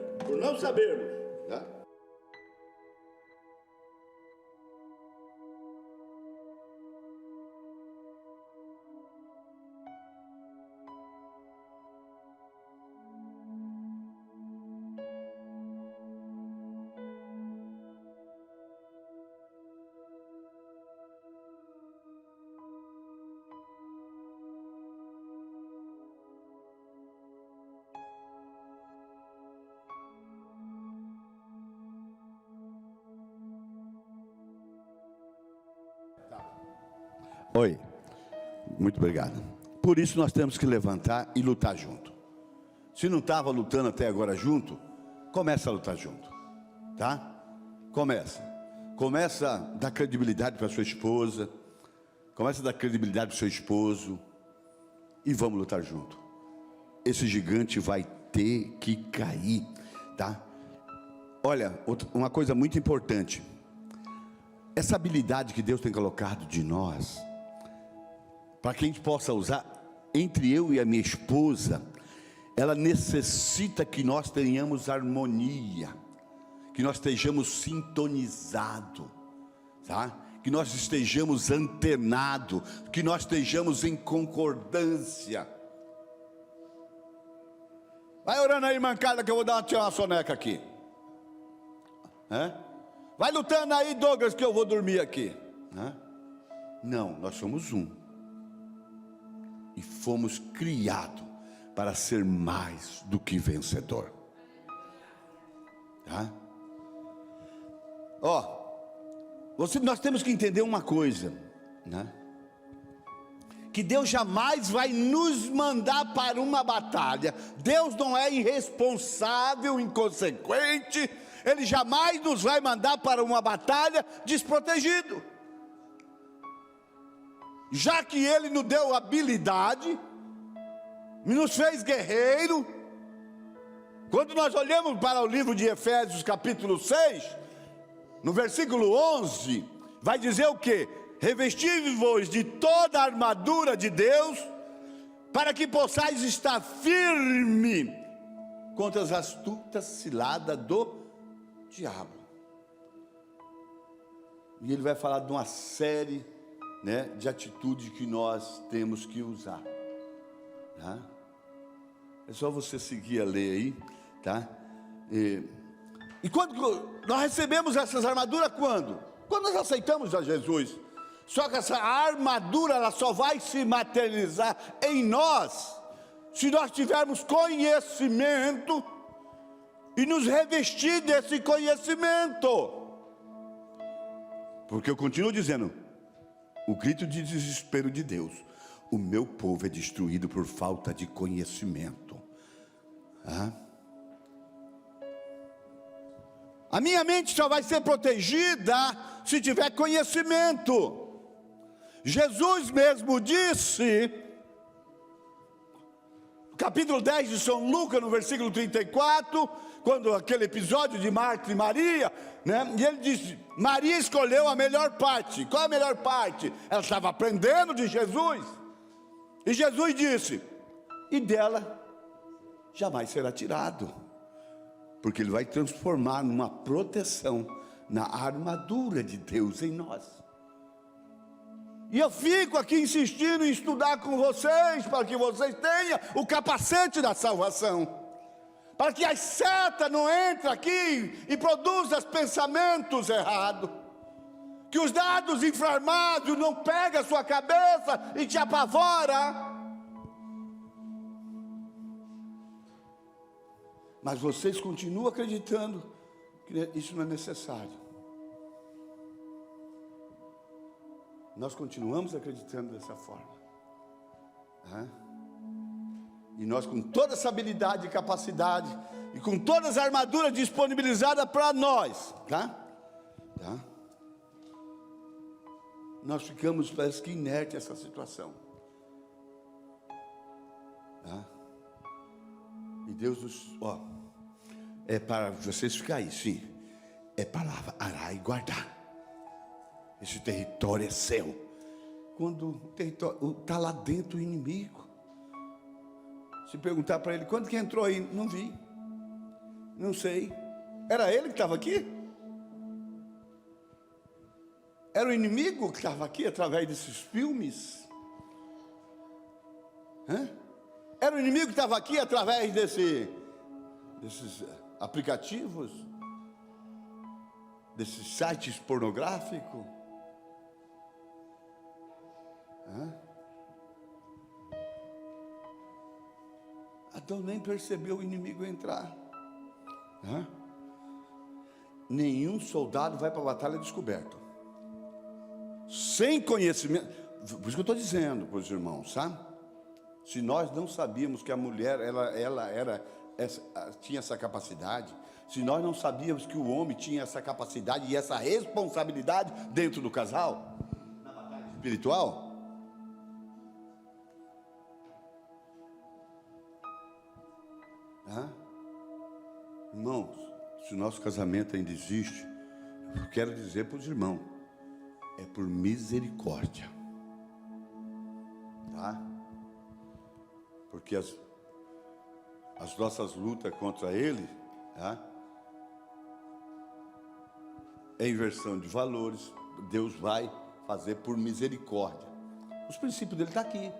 Oi, muito obrigado. Por isso nós temos que levantar e lutar junto. Se não estava lutando até agora junto, começa a lutar junto, tá? Começa. Começa a dar credibilidade para sua esposa. Começa a dar credibilidade para o seu esposo. E vamos lutar junto. Esse gigante vai ter que cair, tá? Olha, uma coisa muito importante. Essa habilidade que Deus tem colocado de nós, para que a gente possa usar, entre eu e a minha esposa, ela necessita que nós tenhamos harmonia, que nós estejamos sintonizados, tá? Que nós estejamos antenados, que nós estejamos em concordância. Vai orando aí, mancada, que eu vou tirar uma soneca aqui. Vai lutando aí, Douglas, que eu vou dormir aqui. Não, nós somos um. E fomos criados para ser mais do que vencedor. Tá? Nós temos que entender uma coisa, né? Que Deus jamais vai nos mandar para uma batalha. Deus não é irresponsável, inconsequente. Ele jamais nos vai mandar para uma batalha desprotegido. Já que Ele nos deu habilidade, nos fez guerreiro. Quando nós olhamos para o livro de Efésios capítulo 6, no versículo 11, vai dizer o quê? Revestivos-vos de toda a armadura de Deus, para que possais estar firme contra as astutas ciladas do diabo. E ele vai falar de uma série, né, de atitudes que nós temos que usar, tá? É só você seguir a ler aí, tá? E quando nós recebemos essas armaduras, quando nós aceitamos a Jesus. Só que essa armadura, ela só vai se materializar em nós se nós tivermos conhecimento e nos revestir desse conhecimento. Porque eu continuo dizendo, o grito de desespero de Deus: o meu povo é destruído por falta de conhecimento. A minha mente só vai ser protegida se tiver conhecimento. Jesus mesmo disse, capítulo 10 de São Lucas, no versículo 34, quando aquele episódio de Marta e Maria, né? E ele disse, Maria escolheu a melhor parte. Qual a melhor parte? Ela estava aprendendo de Jesus. E Jesus disse, e dela jamais será tirado, porque Ele vai transformar numa proteção, na armadura de Deus em nós. E eu fico aqui insistindo em estudar com vocês, para que vocês tenham o capacete da salvação, para que as setas não entrem aqui e produzam pensamentos errados, que os dados inflamados não peguem a sua cabeça e te apavora. Mas vocês continuam acreditando que isso não é necessário. Nós continuamos acreditando dessa forma. E nós, com toda essa habilidade e capacidade, e com todas as armaduras disponibilizadas para nós, nós ficamos, parece que inerte a essa situação. E Deus nos, é para vocês ficarem aí, sim. É palavra, arar e guardar. Esse território é seu. Quando o território está lá dentro o inimigo, se perguntar para ele, quando que entrou aí? Não vi, não sei. Era ele que estava aqui? Era o inimigo que estava aqui através desses filmes? Era o inimigo que estava aqui através desses aplicativos, desses sites pornográficos? Adão nem percebeu o inimigo entrar. Nenhum soldado vai para a batalha descoberto, sem conhecimento. Por isso que eu estou dizendo para os irmãos, sabe? Se nós não sabíamos que a mulher ela tinha essa capacidade se nós não sabíamos que o homem tinha essa capacidade e essa responsabilidade dentro do casal, na batalha espiritual. Irmãos, se o nosso casamento ainda existe, eu quero dizer para os irmãos, é por misericórdia, tá? Porque as nossas lutas contra ele, tá? É inversão de valores. Deus vai fazer por misericórdia. Os princípios dele estão aqui.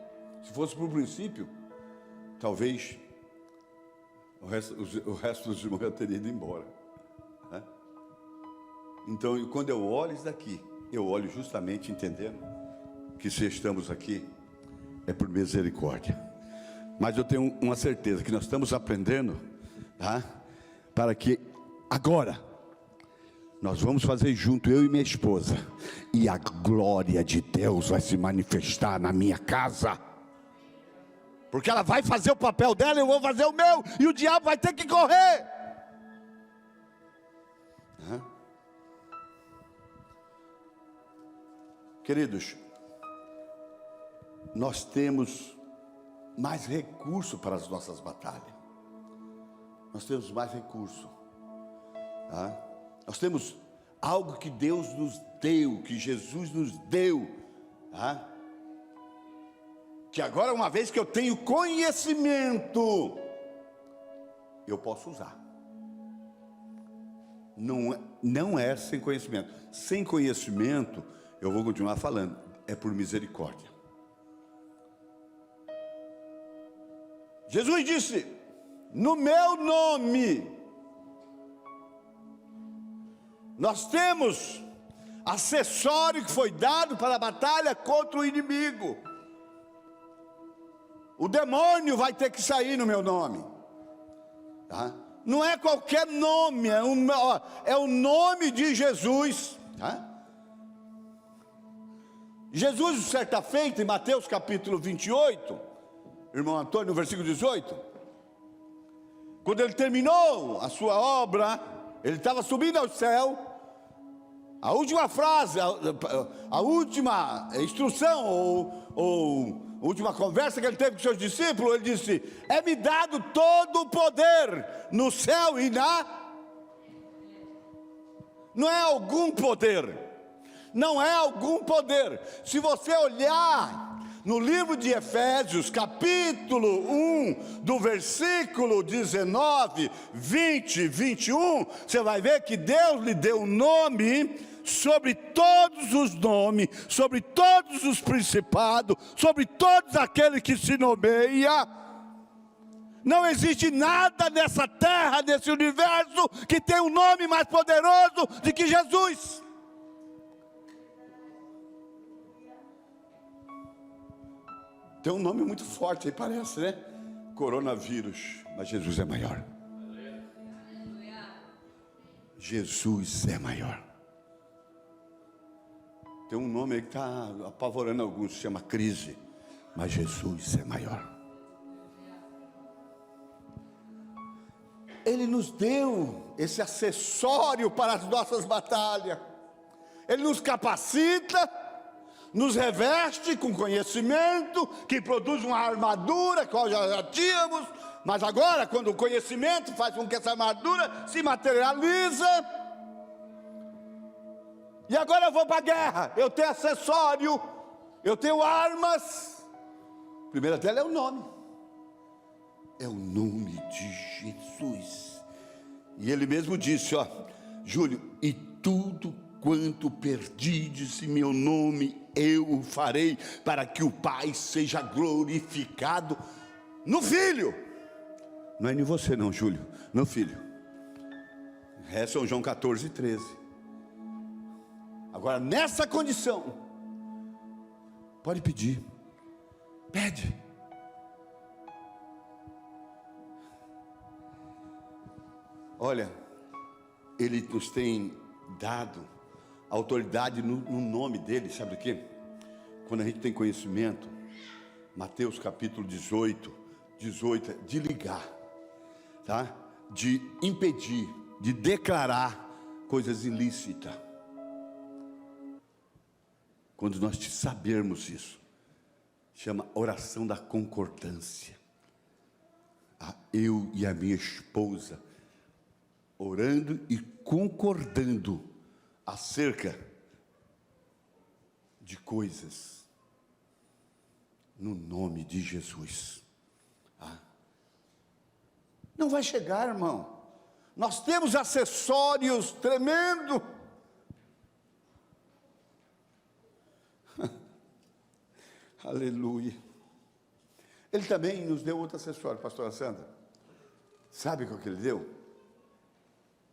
Se fosse por princípio, talvez o resto dos irmãos já teria ido embora, né? Então, quando eu olho isso daqui, eu olho justamente entendendo que se estamos aqui, é por misericórdia. Mas eu tenho uma certeza que nós estamos aprendendo, tá? Para que agora nós vamos fazer junto, eu e minha esposa, e a glória de Deus vai se manifestar na minha casa. Porque ela vai fazer o papel dela, eu vou fazer o meu, e o diabo vai ter que correr. Queridos, nós temos mais recurso para as nossas batalhas. Nós temos mais recurso, tá? Nós temos algo que Deus nos deu, que Jesus nos deu, tá? Que agora, uma vez que eu tenho conhecimento, eu posso usar. Não é sem conhecimento. Sem conhecimento, eu vou continuar falando, é por misericórdia. Jesus disse: no meu nome, nós temos acessório que foi dado para a batalha contra o inimigo. O demônio vai ter que sair no meu nome, tá? Não é qualquer nome, é o nome de Jesus, tá? Jesus, certa feita, em Mateus capítulo 28, irmão Antônio, no versículo 18, quando ele terminou a sua obra, ele estava subindo ao céu. A última frase, a última instrução, ou última conversa que ele teve com seus discípulos, ele disse: é-me dado todo o poder no céu e não é algum poder, não é algum poder. Se você olhar no livro de Efésios, capítulo 1, do versículo 19, 20, 21, você vai ver que Deus lhe deu um nome sobre todos os nomes, sobre todos os principados, sobre todos aqueles que se nomeia. Não existe nada nessa terra, nesse universo, que tenha um nome mais poderoso do que Jesus. Tem um nome muito forte aí, parece, né? Coronavírus, mas Jesus é maior. Jesus é maior. Tem um nome aí que está apavorando alguns, se chama crise, mas Jesus é maior. Ele nos deu esse acessório para as nossas batalhas. Ele nos capacita, nos reveste com conhecimento, que produz uma armadura, qual já tínhamos, mas agora, quando o conhecimento faz com que essa armadura se materializa, e agora eu vou para a guerra, eu tenho acessório, eu tenho armas. A primeira dela é o nome de Jesus. E ele mesmo disse, ó, Júlio, e tudo quanto perdides em meu nome, eu o farei, para que o Pai seja glorificado no Filho. Não é em você não, Júlio, no Filho. É São João 14, 13. Agora, nessa condição, pode pedir, pede. Olha, Ele nos tem dado autoridade no nome dEle, sabe o quê? Quando a gente tem conhecimento, Mateus capítulo 18, de ligar, tá? De impedir de declarar coisas ilícitas. Quando nós sabermos isso, chama oração da concordância. Eu e a minha esposa orando e concordando acerca de coisas no nome de Jesus. Não vai chegar, irmão. Nós temos acessórios tremendo. Aleluia. Ele também nos deu outro acessório, pastora Sandra. Sabe qual que ele deu?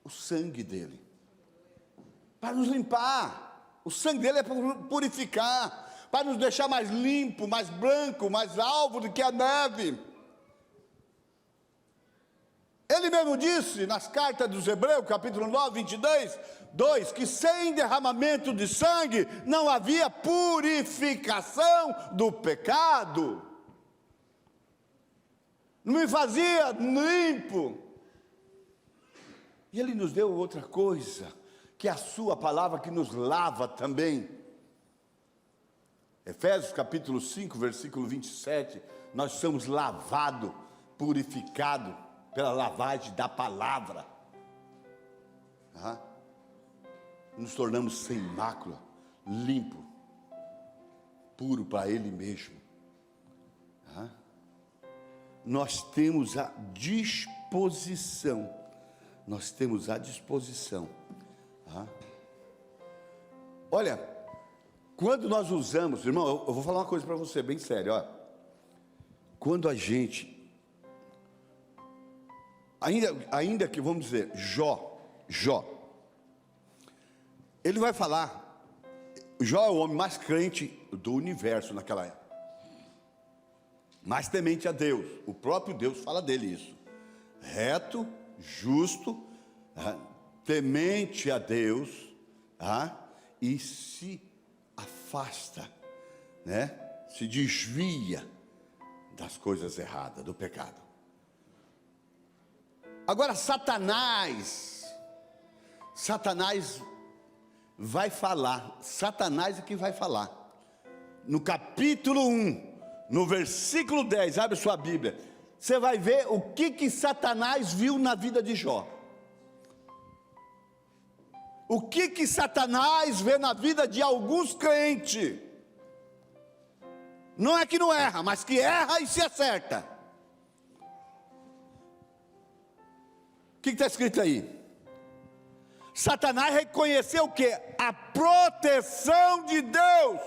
O sangue dele. Para nos limpar. O sangue dele é para purificar, para nos deixar mais limpo, mais branco, mais alvo do que a neve. Ele mesmo disse nas cartas dos Hebreus, capítulo 9, 22, que sem derramamento de sangue não havia purificação do pecado. Não me fazia limpo. E ele nos deu outra coisa, que é a sua palavra que nos lava também. Efésios capítulo 5, versículo 27, nós somos lavados, purificados pela lavagem da palavra. Nos tornamos sem mácula, limpo, puro para Ele mesmo. Nós temos a disposição. Nós temos a disposição. Olha, quando nós usamos, irmão, eu vou falar uma coisa para você bem sério, ó. Quando a gente, ainda que vamos dizer, Jó, ele vai falar, Jó é o homem mais crente do universo naquela época, mais temente a Deus, o próprio Deus fala dele isso, reto, justo, temente a Deus, e se afasta, né? Se desvia das coisas erradas, do pecado. Agora Satanás vai falar, Satanás é quem vai falar. No capítulo 1, no versículo 10, abre sua Bíblia, você vai ver o que Satanás viu na vida de Jó. O que Satanás vê na vida de alguns crentes. Não é que não erra, mas que erra e se acerta. O que está escrito aí? Satanás reconheceu o quê? A proteção de Deus.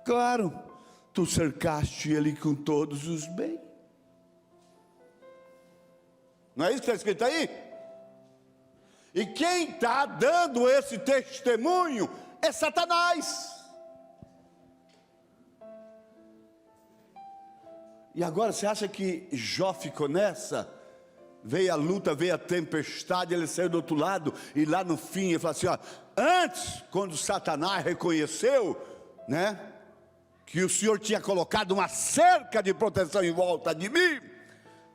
Claro, tu cercaste ele com todos os bens. Não é isso que está escrito aí? E quem está dando esse testemunho é Satanás. E agora você acha que Jó ficou nessa? Veio a luta, veio a tempestade, ele saiu do outro lado, e lá no fim ele falou assim, ó, antes, quando Satanás reconheceu, né, que o Senhor tinha colocado uma cerca de proteção em volta de mim,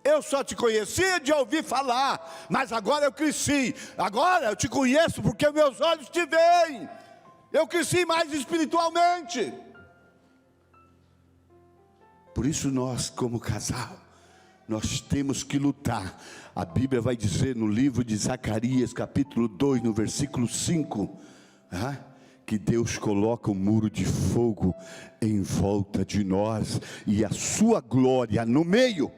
eu só te conhecia de ouvir falar, mas agora eu cresci, agora eu te conheço porque meus olhos te veem, eu cresci mais espiritualmente. Por isso nós, como casal, nós temos que lutar. A Bíblia vai dizer no livro de Zacarias, capítulo 2, no versículo 5, que Deus coloca um muro de fogo em volta de nós, e a sua glória no meio.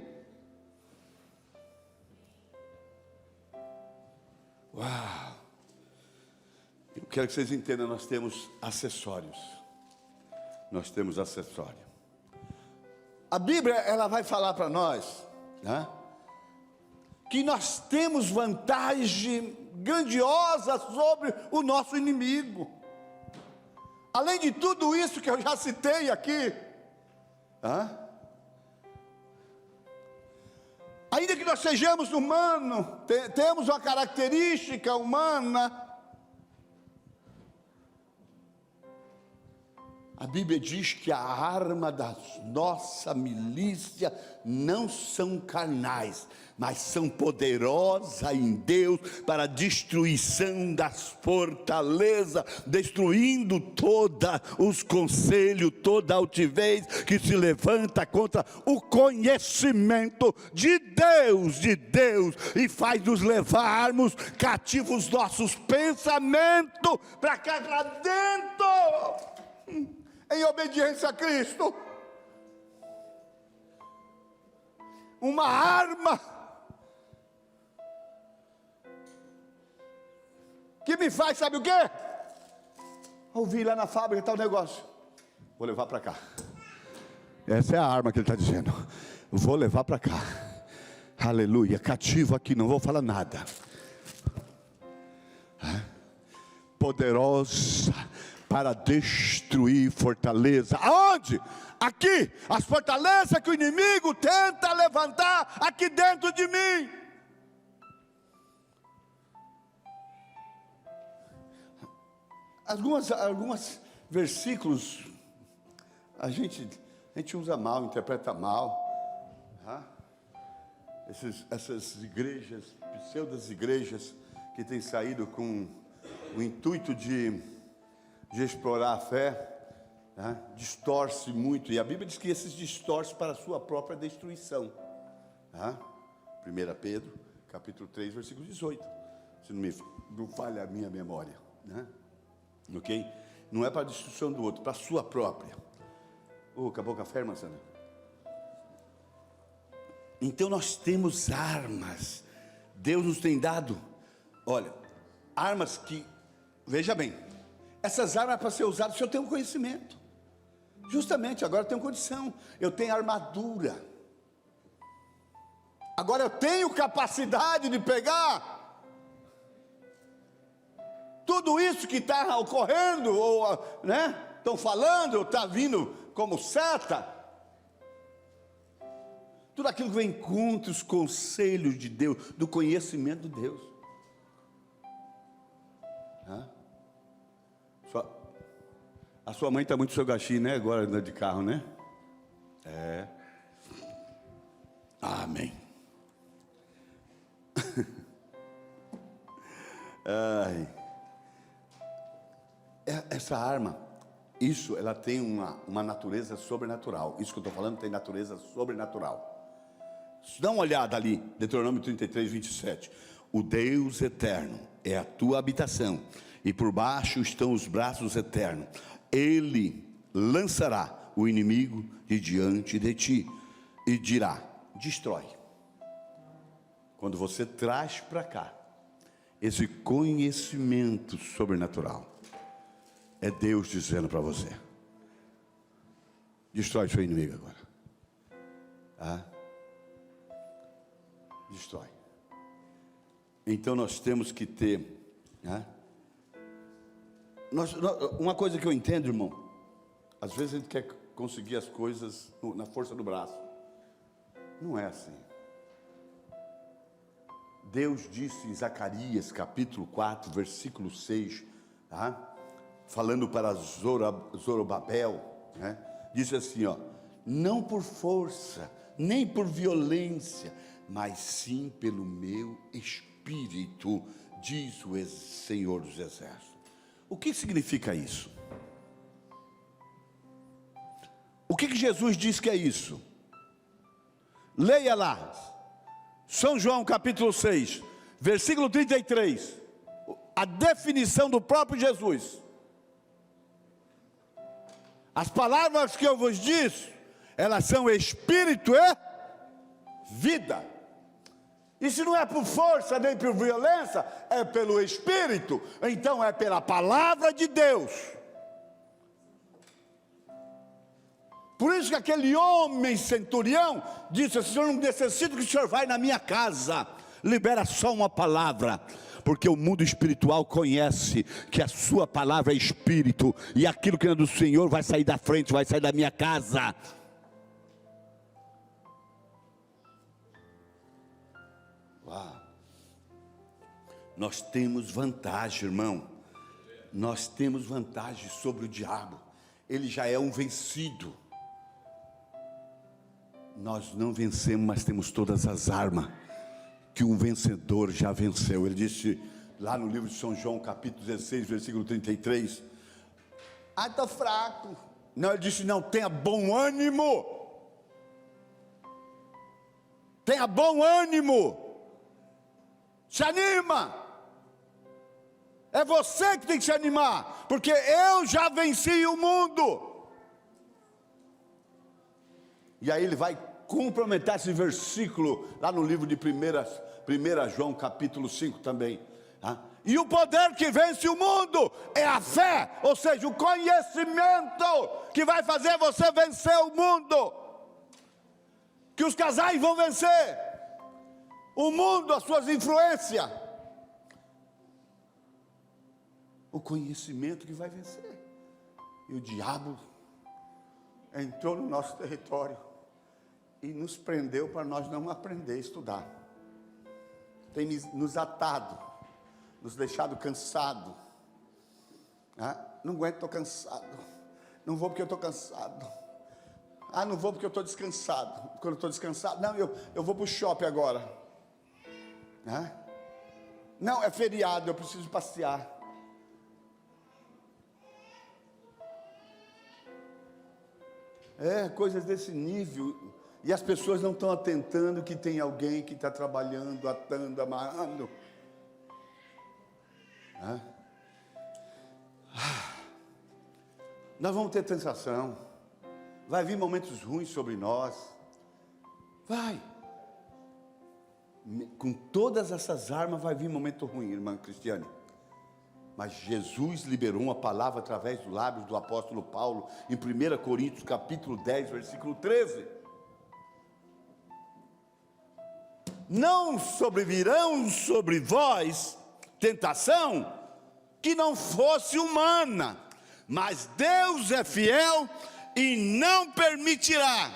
Uau! Eu quero que vocês entendam, nós temos acessórios. Nós temos acessório. A Bíblia, ela vai falar para nós, né, que nós temos vantagem grandiosa sobre o nosso inimigo. Além de tudo isso que eu já citei aqui, ainda que nós sejamos humanos, temos uma característica humana, A Bíblia diz que a arma da nossa milícia não são carnais, mas são poderosas em Deus para a destruição das fortalezas, destruindo todos os conselhos, toda altivez que se levanta contra o conhecimento de Deus, e faz nos levarmos cativos nossos pensamentos para cá para dentro, em obediência a Cristo. Uma arma que me faz, sabe o quê? Ouvir lá na fábrica tal negócio, vou levar para cá. Essa é a arma que ele está dizendo. Vou levar para cá. Aleluia, cativo aqui, não vou falar nada. Poderosa para destruir fortaleza. Aonde? Aqui. As fortalezas que o inimigo tenta levantar aqui dentro de mim. Alguns versículos a gente usa mal, interpreta mal. Essas igrejas, pseudas igrejas que têm saído com o intuito de explorar a fé, distorce muito, e a Bíblia diz que esses distorce para a sua própria destruição. 1 Pedro, capítulo 3, versículo 18, se não falha a minha memória, ok? Não é para a destruição do outro, para a sua própria. Acabou o café, irmã Sandra? Então nós temos armas, Deus nos tem dado, olha, armas que, veja bem, essas armas para ser usadas se eu tenho conhecimento. Justamente, agora eu tenho condição, eu tenho armadura. Agora eu tenho capacidade de pegar tudo isso que está ocorrendo, ou estão falando, ou está vindo como seta. Tudo aquilo que vem contra os conselhos de Deus, do conhecimento de Deus. A sua mãe está muito seu gatinho, né? Agora andando de carro, né? Amém. Essa arma, ela tem uma natureza sobrenatural. Isso que eu estou falando tem natureza sobrenatural. Dá uma olhada ali, Deuteronômio 33, 27. O Deus eterno é a tua habitação, e por baixo estão os braços eternos. Ele lançará o inimigo de diante de ti e dirá: destrói. Quando você traz para cá esse conhecimento sobrenatural, é Deus dizendo para você: destrói seu inimigo agora. Destrói. Então nós temos que ter uma coisa que eu entendo, irmão, às vezes a gente quer conseguir as coisas na força do braço. Não é assim. Deus disse em Zacarias capítulo 4, versículo 6, falando para Zorobabel, disse assim, não por força, nem por violência, mas sim pelo meu Espírito, diz o Senhor dos Exércitos. O que significa isso? O que Jesus diz que é isso? Leia lá, São João capítulo 6, versículo 33, a definição do próprio Jesus. As palavras que eu vos disse, elas são Espírito e vida. E se não é por força nem por violência, é pelo Espírito, então é pela palavra de Deus. Por isso que aquele homem centurião disse: Senhor, não necessito que o Senhor vá na minha casa, libera só uma palavra, porque o mundo espiritual conhece que a sua palavra é Espírito, e aquilo que é do Senhor vai sair da frente, vai sair da minha casa. Nós temos vantagem, irmão. Nós temos vantagem sobre o diabo. ele já é um vencido. Nós não vencemos, mas temos todas as armas que um vencedor já venceu. Ele disse lá no livro de São João, capítulo 16, versículo 33, estou fraco. Não, ele disse, não, tenha bom ânimo. Tenha bom ânimo. Se anima. É você que tem que se animar, porque eu já venci o mundo. E aí ele vai complementar esse versículo lá no livro de 1 João capítulo 5 também. E o poder que vence o mundo é a fé, ou seja, o conhecimento que vai fazer você vencer o mundo. Que os casais vão vencer o mundo, as suas influências. O conhecimento que vai vencer. E o diabo entrou no nosso território e nos prendeu para nós não aprender a estudar. Tem nos atado, nos deixado cansado. Não aguento, estou cansado. Não vou porque eu estou cansado. Não vou porque eu estou descansado. Quando eu estou descansado, não, eu vou para o shopping agora. Não, é feriado, eu preciso passear. Coisas desse nível. E as pessoas não estão atentando que tem alguém que está trabalhando, atando, amarrando. Nós vamos ter tentação. Vai vir momentos ruins sobre nós. Vai. Com todas essas armas vai vir momento ruim, irmã Cristiane. Mas Jesus liberou uma palavra através dos lábios do apóstolo Paulo, em 1 Coríntios capítulo 10, versículo 13. Não sobrevirão sobre vós tentação que não fosse humana, mas Deus é fiel e não permitirá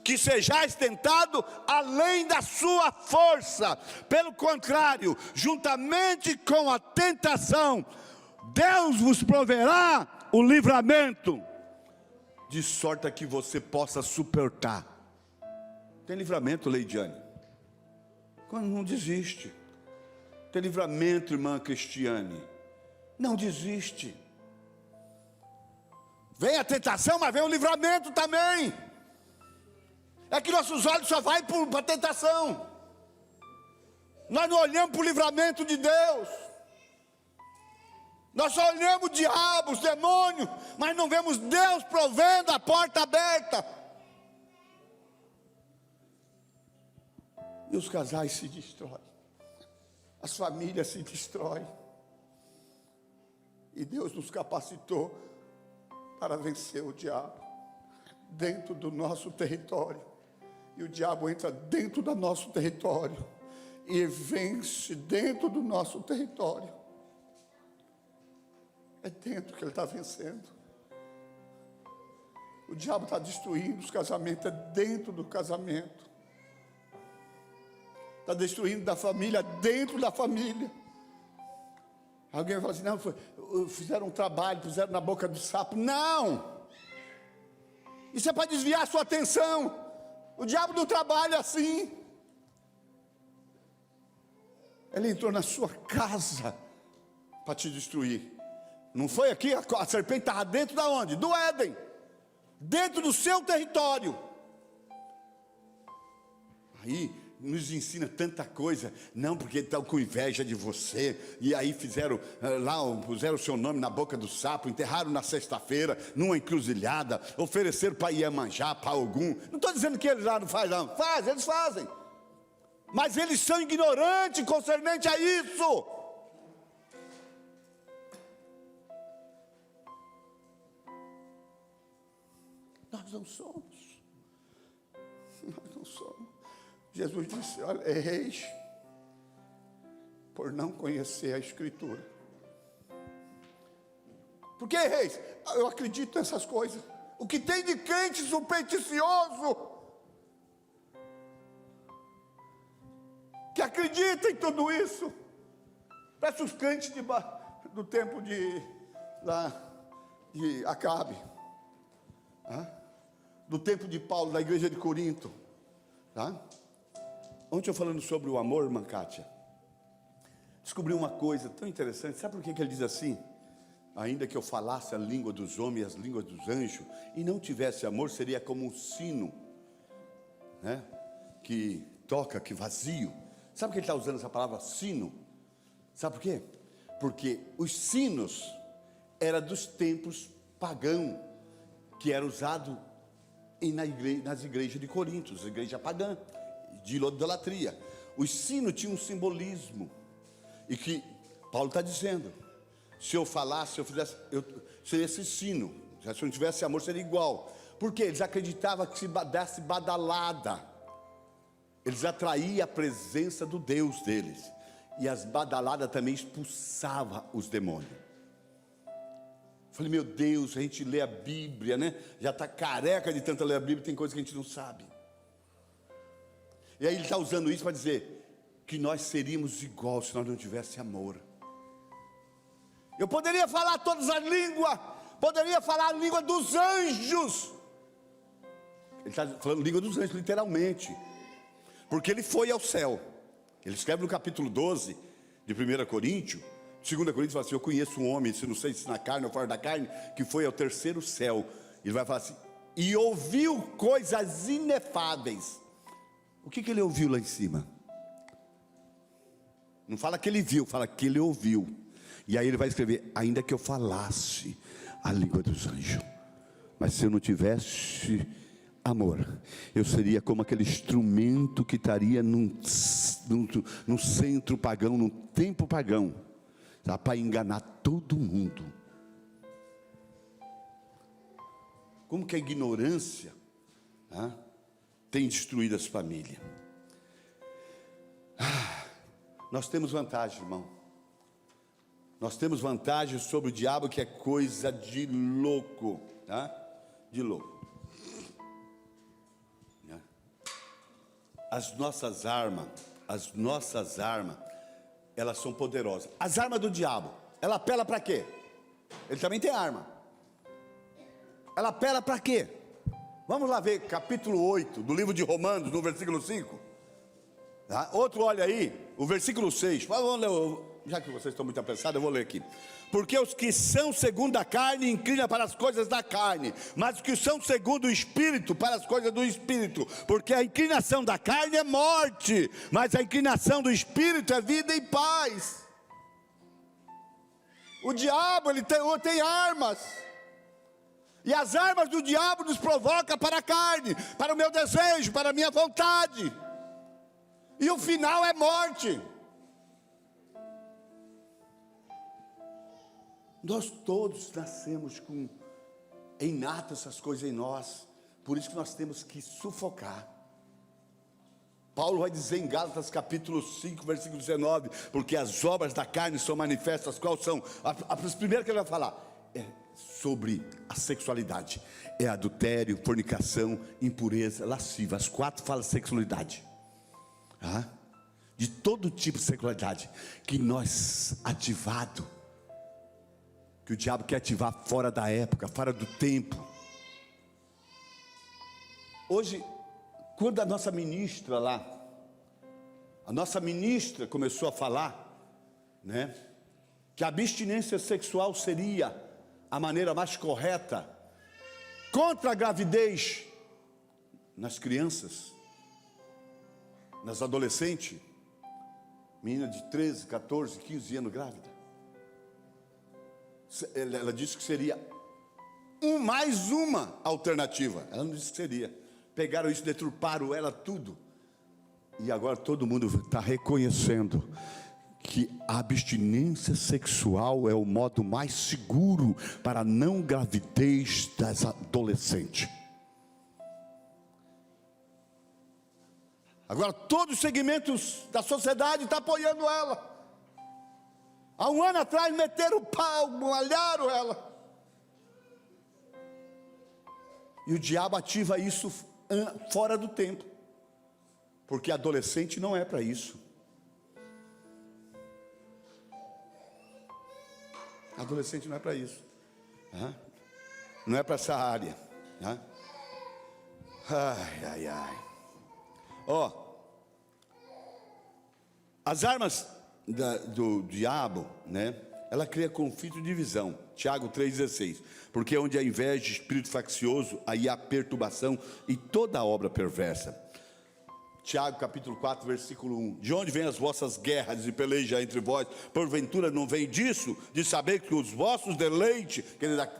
que sejais tentado além da sua força. Pelo contrário, juntamente com a tentação, Deus vos proverá o livramento, de sorte que você possa suportar. Tem livramento, Leidiane? Quando não desiste. Tem livramento, irmã Cristiane? Não desiste. Vem a tentação, mas vem o livramento também. É que nossos olhos só vai para a tentação. Nós não olhamos para o livramento de Deus. Nós só olhamos o diabo, os demônios, mas não vemos Deus provendo a porta aberta. E os casais se destroem. As famílias se destroem. E Deus nos capacitou para vencer o diabo dentro do nosso território. E o diabo entra dentro do nosso território e vence dentro do nosso território. É dentro que ele está vencendo. O diabo está destruindo os casamentos, é dentro do casamento. Está destruindo da família, dentro da família. Alguém vai falar assim, não, fizeram um trabalho, puseram na boca do sapo. Não! Isso é para desviar a sua atenção. O diabo não trabalha assim. Ele entrou na sua casa para te destruir. Não foi aqui? A serpente estava dentro da onde? Do Éden. Dentro do seu território. Aí nos ensina tanta coisa. Não, porque estão com inveja de você. E aí fizeram lá, puseram o seu nome na boca do sapo, enterraram na sexta-feira, numa encruzilhada, ofereceram para Iemanjá, para algum. Não estou dizendo que eles lá não fazem, não. Fazem, eles fazem. Mas eles são ignorantes concernente a isso. Nós não somos. Nós não somos. Jesus disse, olha, erreis por não conhecer a Escritura. Por que erreis? Eu acredito nessas coisas. O que tem de crente supersticioso, que acredita em tudo isso. Parece os crentes do tempo de lá, de Acabe, do tempo de Paulo, da igreja de Corinto. Tá? Ontem eu falando sobre o amor, irmã Kátia, descobri uma coisa tão interessante. Sabe por que ele diz assim? Ainda que eu falasse a língua dos homens e as línguas dos anjos, e não tivesse amor, seria como um sino, né? Que toca, que vazio. Sabe por que ele está usando essa palavra sino? Sabe por quê? Porque os sinos eram dos templos pagãos, que era usado nas igrejas de Corinto, igreja pagã, de idolatria. Os sinos tinham um simbolismo, e que Paulo está dizendo, se eu falasse, se eu fizesse, seria esse sino. Se eu não tivesse amor, seria igual. Porque eles acreditavam que se desse badalada, eles atraíam a presença do Deus deles. E as badaladas também expulsavam os demônios. Falei, meu Deus, a gente lê a Bíblia, né? Já está careca de tanto ler a Bíblia, tem coisa que a gente não sabe. E aí ele está usando isso para dizer que nós seríamos igual se nós não tivéssemos amor. Eu poderia falar todas as línguas, poderia falar a língua dos anjos. Ele está falando língua dos anjos, literalmente. Porque ele foi ao céu. Ele escreve no capítulo 12 de 1 Coríntios. 2 Coríntios fala assim, eu conheço um homem, se não sei se na carne ou fora da carne, que foi ao terceiro céu. Ele vai falar assim, e ouviu coisas inefáveis. O que ele ouviu lá em cima? Não fala que ele viu, fala que ele ouviu. E aí ele vai escrever, ainda que eu falasse a língua dos anjos, mas se eu não tivesse amor, eu seria como aquele instrumento que estaria num centro pagão, num templo pagão, para enganar todo mundo. Como que a ignorância tem destruído as famílias. Nós temos vantagem, irmão. Nós temos vantagem sobre o diabo, que é coisa de louco, tá? De louco. As nossas armas, elas são poderosas. As armas do diabo, ela apela para quê? Ele também tem arma. Ela apela para quê? Vamos lá ver capítulo 8 do livro de Romanos, no versículo 5. Tá? Outro olha aí, o versículo 6. Vamos ler, já que vocês estão muito apressados, eu vou ler aqui. Porque os que são segundo a carne inclinam para as coisas da carne, mas os que são segundo o Espírito para as coisas do Espírito. Porque a inclinação da carne é morte, mas a inclinação do Espírito é vida e paz. O diabo, ele tem armas. E as armas do diabo nos provocam para a carne, para o meu desejo, para a minha vontade. E o final é morte. Nós todos nascemos com inato essas coisas em nós. Por isso que nós temos que sufocar. Paulo vai dizer em Gálatas capítulo 5, versículo 19, porque as obras da carne são manifestas. Quais são? As primeiras que ele vai falar é sobre a sexualidade. É adultério, fornicação, impureza, lascívia. As 4 falam sexualidade. De todo tipo de sexualidade que nós ativado, que o diabo quer ativar fora da época, fora do tempo. Hoje, quando a nossa ministra lá, começou a falar, né, que a abstinência sexual seria a maneira mais correta contra a gravidez nas crianças, nas adolescentes, menina de 13, 14, 15 anos grávida. Ela disse que seria mais uma alternativa. Ela não disse que seria. Pegaram isso, deturparam ela tudo. E agora todo mundo está reconhecendo que a abstinência sexual é o modo mais seguro para a não gravidez das adolescentes. Agora todos os segmentos da sociedade estão apoiando ela. Há um ano atrás meteram o pau, malharam ela. E o diabo ativa isso fora do tempo. Porque adolescente não é para isso. Adolescente não é para isso. Não é para essa área, né? Ai, ai, ai. Ó, as armas do diabo, né? Ela cria conflito e divisão. Tiago 3,16. Porque onde há inveja, espírito faccioso, aí há perturbação e toda obra perversa. Tiago capítulo 4, versículo 1. De onde vêm as vossas guerras e pelejas entre vós? Porventura não vem disso? De saber que os vossos deleites,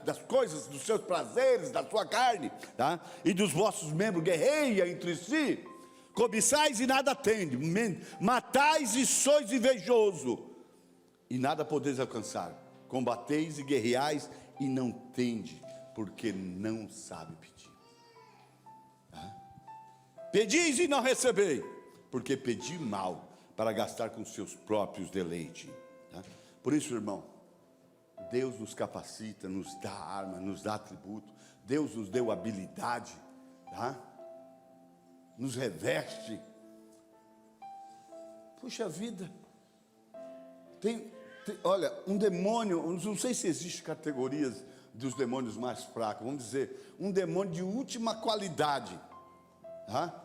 das coisas, dos seus prazeres, da sua carne, tá? E dos vossos membros guerreia entre si? Cobiçais e nada tendes, matais e sois invejoso, e nada podeis alcançar. Combateis e guerreais e não tendes, porque não sabe pedir. Pedis e não recebei, porque pedi mal, para gastar com seus próprios deleites. Por isso, irmão, Deus nos capacita, nos dá arma, nos dá atributo. Deus nos deu habilidade, tá? Nos reveste. Puxa vida, olha, um demônio, não sei se existem categorias dos demônios mais fracos, vamos dizer, um demônio de última qualidade, tá?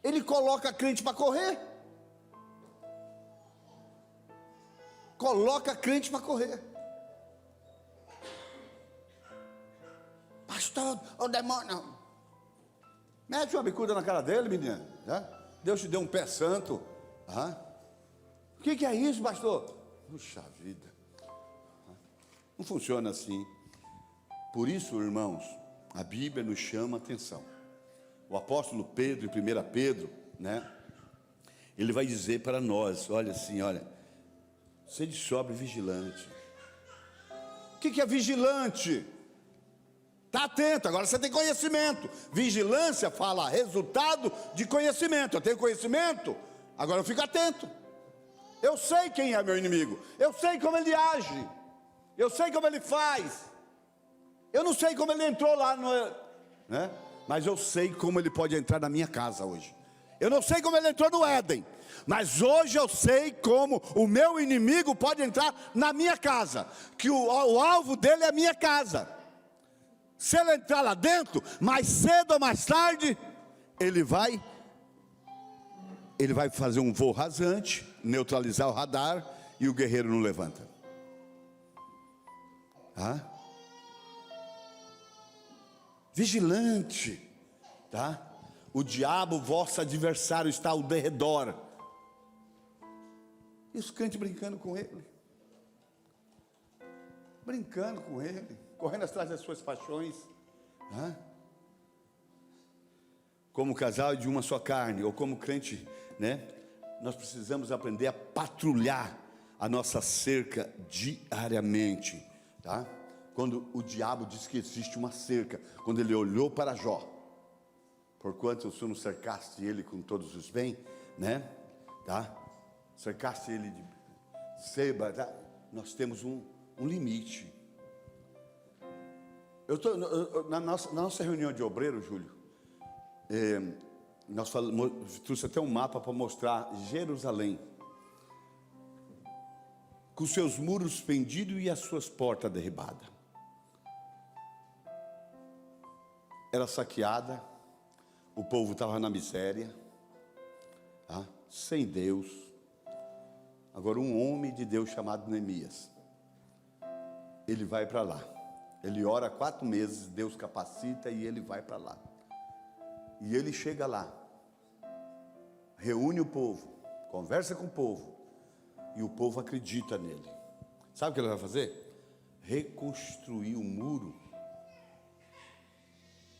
Ele coloca a crente para correr, coloca a crente para correr. Pastor, o demônio, mete uma bicuda na cara dele, menina, né? Deus te deu um pé santo. O que é isso, pastor? Puxa vida, não funciona assim. Por isso, irmãos, a Bíblia nos chama a atenção. O apóstolo Pedro, em 1 Pedro, né? Ele vai dizer para nós, olha assim, olha, sede sóbrio e vigilante. O que é vigilante? Está atento, agora você tem conhecimento. Vigilância fala resultado de conhecimento. Eu tenho conhecimento, agora eu fico atento. Eu sei quem é meu inimigo, eu sei como ele age, eu sei como ele faz. Eu não sei como ele entrou lá, né? Mas eu sei como ele pode entrar na minha casa hoje. Eu não sei como ele entrou no Éden, mas hoje eu sei como o meu inimigo pode entrar na minha casa, que o alvo dele é a minha casa. Se ele entrar lá dentro, mais cedo ou mais tarde, ele vai fazer um voo rasante, neutralizar o radar, e o guerreiro não levanta. Vigilante, tá? O diabo, vosso adversário, está ao derredor. E os crentes brincando com ele, correndo atrás das suas paixões, como casal de uma só carne, ou como crente, né? Nós precisamos aprender a patrulhar a nossa cerca diariamente, tá? Quando o diabo diz que existe uma cerca, quando ele olhou para Jó, porquanto o Senhor não cercaste ele com todos os bens, né? Tá? Cercaste ele de seba, tá? Nós temos um limite. Na nossa reunião de obreiro, Júlio, trouxe até um mapa para mostrar Jerusalém, com seus muros fendidos e as suas portas derribadas. Era saqueada, o povo estava na miséria, tá? Sem Deus. Agora um homem de Deus chamado Neemias, ele vai para lá, ele ora 4 meses, Deus capacita e ele vai para lá. E ele chega lá, reúne o povo, conversa com o povo, e o povo acredita nele. Sabe o que ele vai fazer? Reconstruir o muro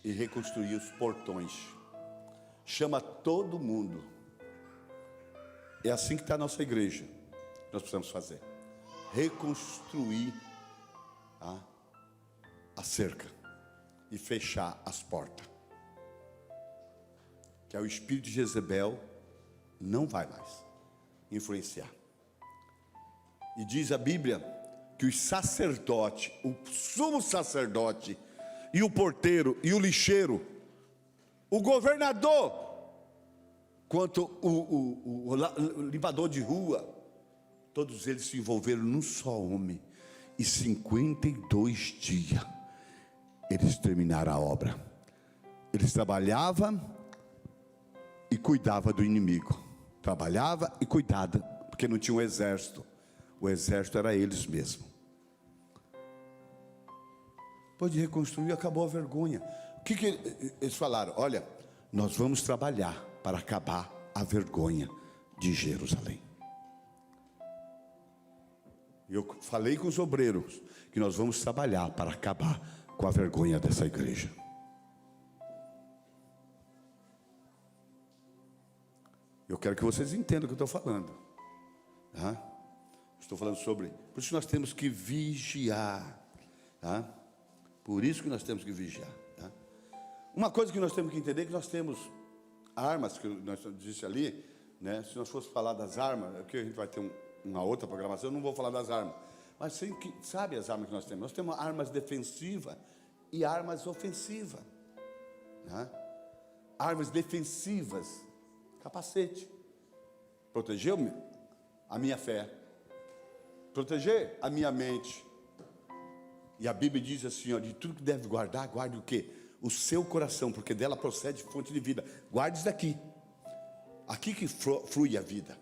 e reconstruir os portões. Chama todo mundo. É assim que está a nossa igreja. Nós precisamos fazer. Reconstruir a cerca e fechar as portas. Que o espírito de Jezebel não vai mais influenciar. E diz a Bíblia que os sacerdotes, o sumo sacerdote, e o porteiro, e o lixeiro, o governador, quanto o limpador de rua, todos eles se envolveram num só homem, e 52 dias, eles terminaram a obra. Eles trabalhavam e cuidavam do inimigo. Trabalhava e cuidava, porque não tinha um exército. O exército era eles mesmos. Depois de reconstruir, acabou a vergonha. O que eles falaram? Olha, nós vamos trabalhar para acabar a vergonha de Jerusalém. Eu falei com os obreiros que nós vamos trabalhar para acabar com a vergonha dessa igreja. Eu quero que vocês entendam o que eu estou falando. Tá? Estou falando sobre... Por isso nós temos que vigiar. Tá? Por isso que nós temos que vigiar. Tá? Uma coisa que nós temos que entender é que nós temos armas, que nós disse ali, né? Se nós fosse falar das armas, aqui a gente vai ter uma outra programação, eu não vou falar das armas. Mas você sabe as armas que nós temos? Nós temos armas defensivas e armas ofensivas. Né? Armas defensivas, capacete. Proteger a minha fé. Proteger a minha mente. E a Bíblia diz assim, ó, de tudo que deve guardar, guarde o quê? O seu coração, porque dela procede fonte de vida. Guarde isso daqui. Aqui que flui a vida.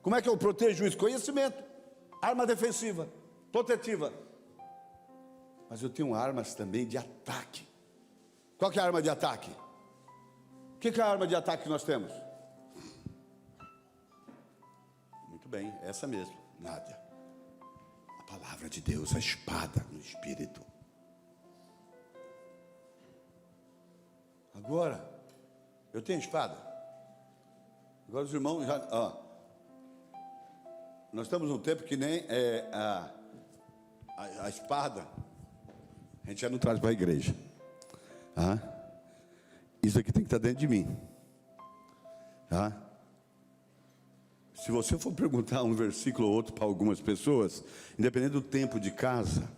Como é que eu protejo isso? Conhecimento. Arma defensiva, protetiva. Mas eu tenho armas também de ataque. Qual que é a arma de ataque? O que é a arma de ataque que nós temos? Muito bem, essa mesmo, Nádia. A palavra de Deus, a espada no Espírito. Agora, eu tenho espada. Agora os irmãos já... nós estamos num tempo que nem a espada, a gente já não traz para a igreja. Isso aqui tem que estar dentro de mim. Se você for perguntar um versículo ou outro para algumas pessoas, independente do tempo de casa,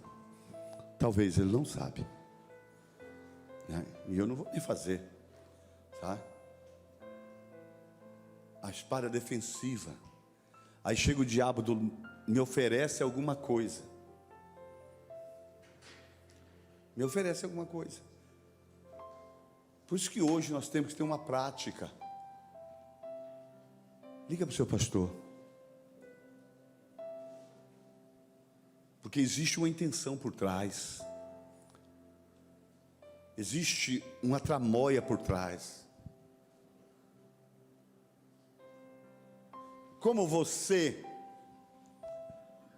talvez ele não sabe. E eu não vou nem fazer. A espada defensiva. Aí chega o diabo, me oferece alguma coisa. Me oferece alguma coisa. Por isso que hoje nós temos que ter uma prática. Liga para o seu pastor. Porque existe uma intenção por trás. Existe uma tramóia por trás. Como você,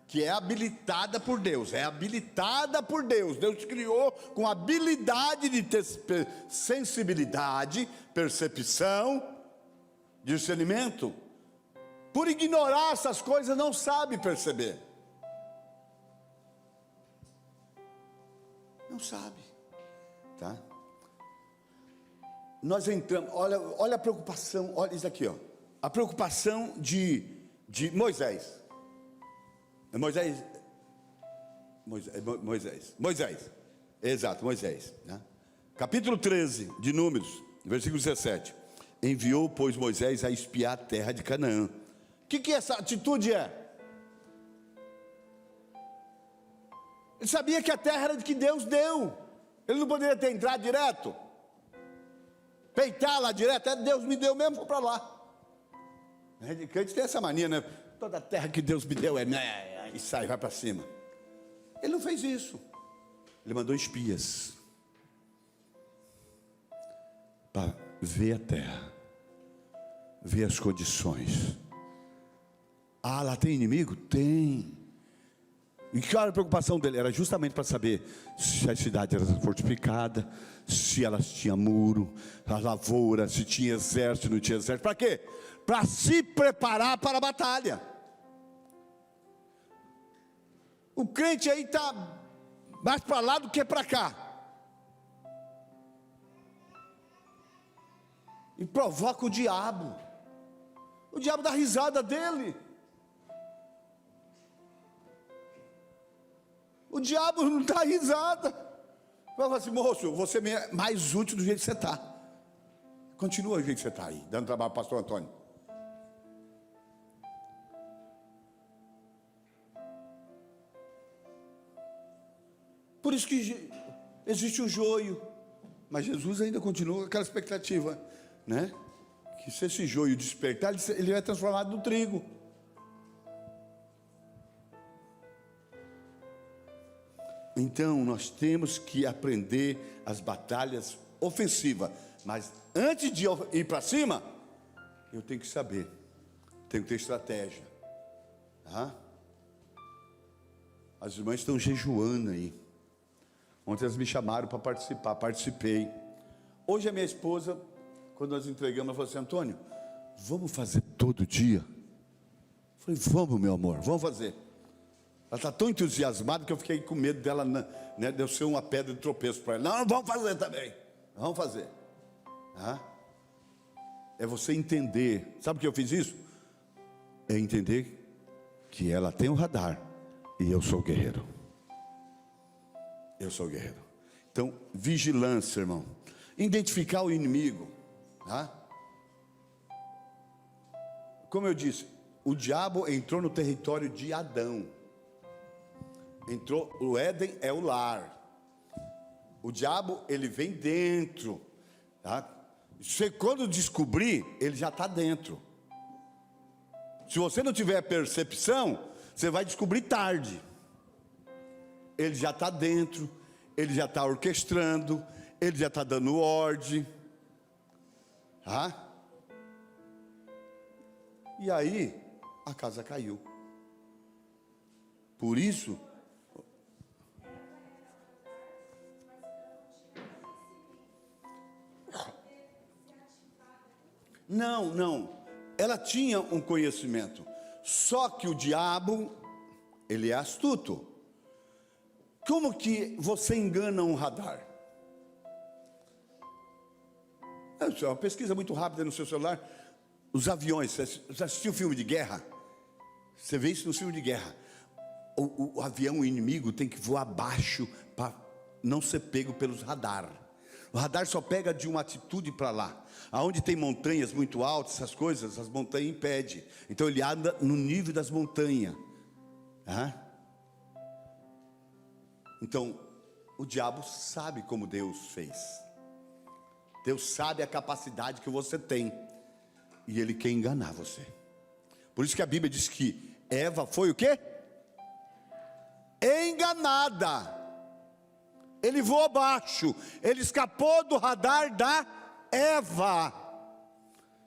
que é habilitada por Deus, Deus te criou com habilidade de ter sensibilidade, percepção, discernimento. Por ignorar essas coisas, não sabe perceber. Não sabe, tá? Nós entramos, olha a preocupação, olha isso aqui, ó. A preocupação de Moisés. Moisés. Exato, Moisés. Né? Capítulo 13 de Números, versículo 17. Enviou, pois, Moisés a espiar a terra de Canaã. O que essa atitude é? Ele sabia que a terra era de que Deus deu. Ele não poderia ter entrado direto. Peitar lá direto. Deus me deu mesmo, vou para lá. A gente tem essa mania, né? Toda a terra que Deus me deu e sai, vai para cima. Ele não fez isso. Ele mandou espias para ver a terra, ver as condições. Lá tem inimigo? Tem. E qual era a preocupação dele? Era justamente para saber se a cidade era fortificada, se elas tinham muro, a lavoura, se tinha exército, não tinha exército. Para quê? Para se preparar para a batalha. O crente aí está mais para lá do que para cá. E provoca o diabo. O diabo dá risada dele. O diabo não dá risada. Fala assim, moço, você é mais útil do jeito que você está. Continua do jeito que você está aí, dando trabalho para o pastor Antônio. Por Por isso que existe o joio. Mas Jesus ainda continua com aquela expectativa, né? Que se esse joio despertar, ele vai transformado no trigo. Então nós temos que aprender as batalhas ofensivas. Mas antes de ir para cima, eu tenho que saber, tenho que ter estratégia. Tá? As irmãs estão jejuando aí. Ontem elas me chamaram para participar, participei. Hoje a minha esposa, quando nós entregamos, ela falou assim: Antônio, vamos fazer todo dia? Eu falei: vamos, meu amor, vamos fazer. Ela está tão entusiasmada que eu fiquei com medo dela, né, de eu ser uma pedra de tropeço para ela. Não, vamos fazer também, vamos fazer. É você entender. Sabe por que eu fiz isso? É entender que ela tem um radar e eu sou o guerreiro. Eu sou o guerreiro. Então, vigilância, irmão. Identificar o inimigo. Como eu disse, o diabo entrou no território de Adão. Entrou, o Éden é o lar. O diabo, ele vem dentro. Você, quando descobrir, ele já está dentro. Se você não tiver percepção, você vai descobrir tarde. Ele já está dentro, ele já está orquestrando, ele já está dando ordem. E aí, a casa caiu. Por isso, não, ela tinha um conhecimento. Só que o diabo, ele é astuto. Como que você engana um radar? É uma pesquisa muito rápida no seu celular. Os aviões, você já assistiu filme de guerra? Você vê isso no filme de guerra. O avião inimigo tem que voar baixo para não ser pego pelos radar. O radar só pega de uma altitude para lá. Aonde tem montanhas muito altas, essas coisas, as montanhas impedem. Então ele anda no nível das montanhas. Então, o diabo sabe como Deus fez. Deus sabe a capacidade que você tem. E ele quer enganar você. Por isso que a Bíblia diz que Eva foi o quê? Enganada. Ele voou abaixo. Ele escapou do radar da Eva.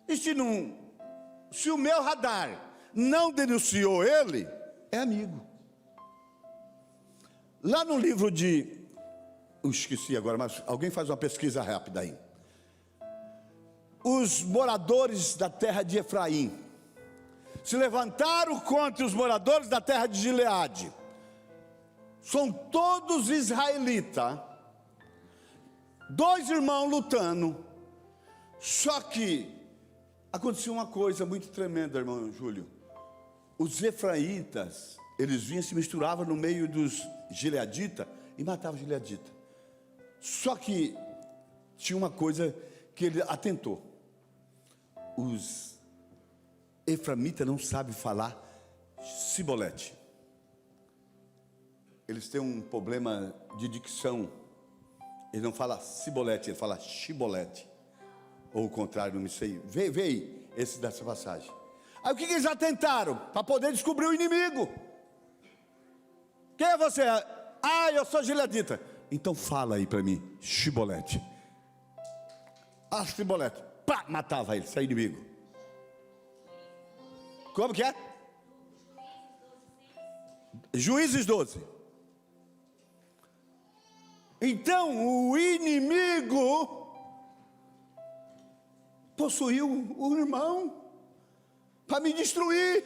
E se o meu radar não denunciou ele, é amigo. Lá no livro eu esqueci agora, mas alguém faz uma pesquisa rápida aí. Os moradores da terra de Efraim se levantaram contra os moradores da terra de Gileade. São todos israelitas. 2 irmãos lutando. Só que aconteceu uma coisa muito tremenda, irmão Júlio. Os efraítas, eles vinham, se misturavam no meio dos gileaditas e matavam os gileaditas. Só que tinha uma coisa que ele atentou. Os efraimitas não sabem falar cibolete. Eles têm um problema de dicção. Ele não fala cibolete, ele fala chibolete. Ou o contrário, não me sei. Vê aí esse dessa passagem. Aí o que eles atentaram? Para poder descobrir o inimigo. Quem é você? Eu sou gileadita. Então fala aí para mim, chibolete. Chibolete. Pá, matava ele, sai inimigo. Como que é? Juízes 12. Então o inimigo possuiu o irmão para me destruir.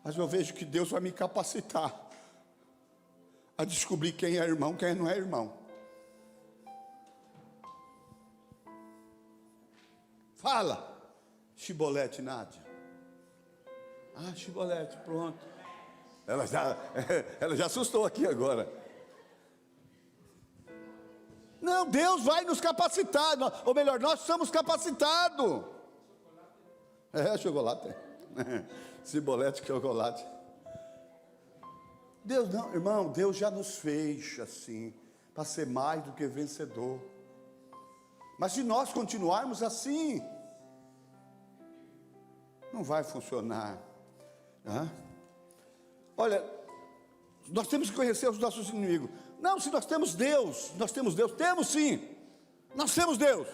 Mas eu vejo que Deus vai me capacitar a descobrir quem é irmão, quem não é irmão. Fala, Chibolete, Nádia. Chibolete, pronto. Ela já assustou aqui agora. Não, Deus vai nos capacitar. Ou melhor, nós somos capacitados. Chocolate. Cibolete, chocolate. Deus não, irmão, Deus já nos fez assim, para ser mais do que vencedor. Mas se nós continuarmos assim, não vai funcionar. Olha, nós temos que conhecer os nossos inimigos. Não, se nós temos Deus, temos sim, nós temos Deus.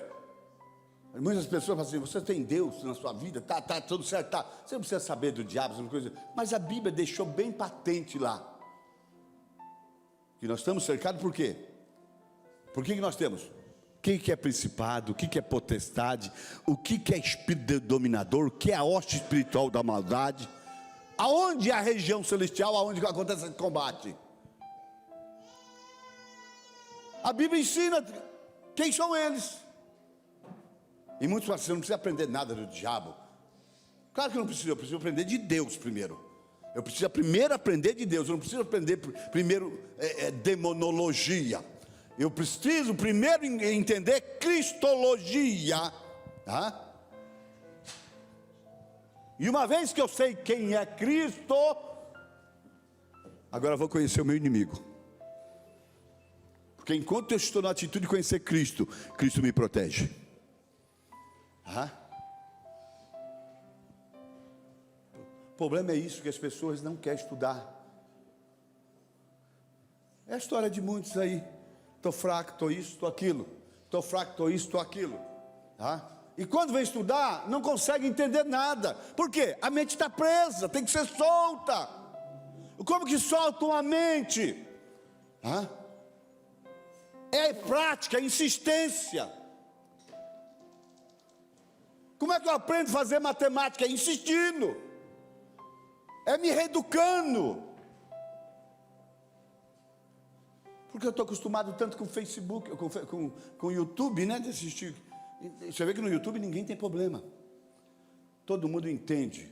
Muitas pessoas falam assim, você tem Deus na sua vida, tá tudo certo, tá. Você não precisa saber do diabo, essas coisas. Mas a Bíblia deixou bem patente lá, que nós estamos cercados por quê? Por que nós temos? O que é principado, o que é potestade, o que é espírito dominador, o que é a hoste espiritual da maldade, aonde é a região celestial, aonde acontece esse combate. A Bíblia ensina quem são eles. E muitos falam, você não precisa aprender nada do diabo. Claro que eu não preciso, eu preciso aprender de Deus primeiro. Eu preciso primeiro aprender de Deus, eu não preciso aprender primeiro demonologia. Eu preciso primeiro entender cristologia. Tá? E uma vez que eu sei quem é Cristo, agora eu vou conhecer o meu inimigo. Porque enquanto eu estou na atitude de conhecer Cristo, Cristo me protege. O problema é isso, que as pessoas não querem estudar. É a história de muitos aí. Estou fraco, estou isso, estou aquilo. Estou fraco, estou isso, estou aquilo. E quando vem estudar, não consegue entender nada. Por quê? A mente está presa, tem que ser solta. Como que solta uma mente? É prática, é insistência. Como é que eu aprendo a fazer matemática? É insistindo, é me reeducando. Porque eu estou acostumado tanto com o Facebook, com o YouTube, né? De assistir. Você vê que no YouTube ninguém tem problema, todo mundo entende.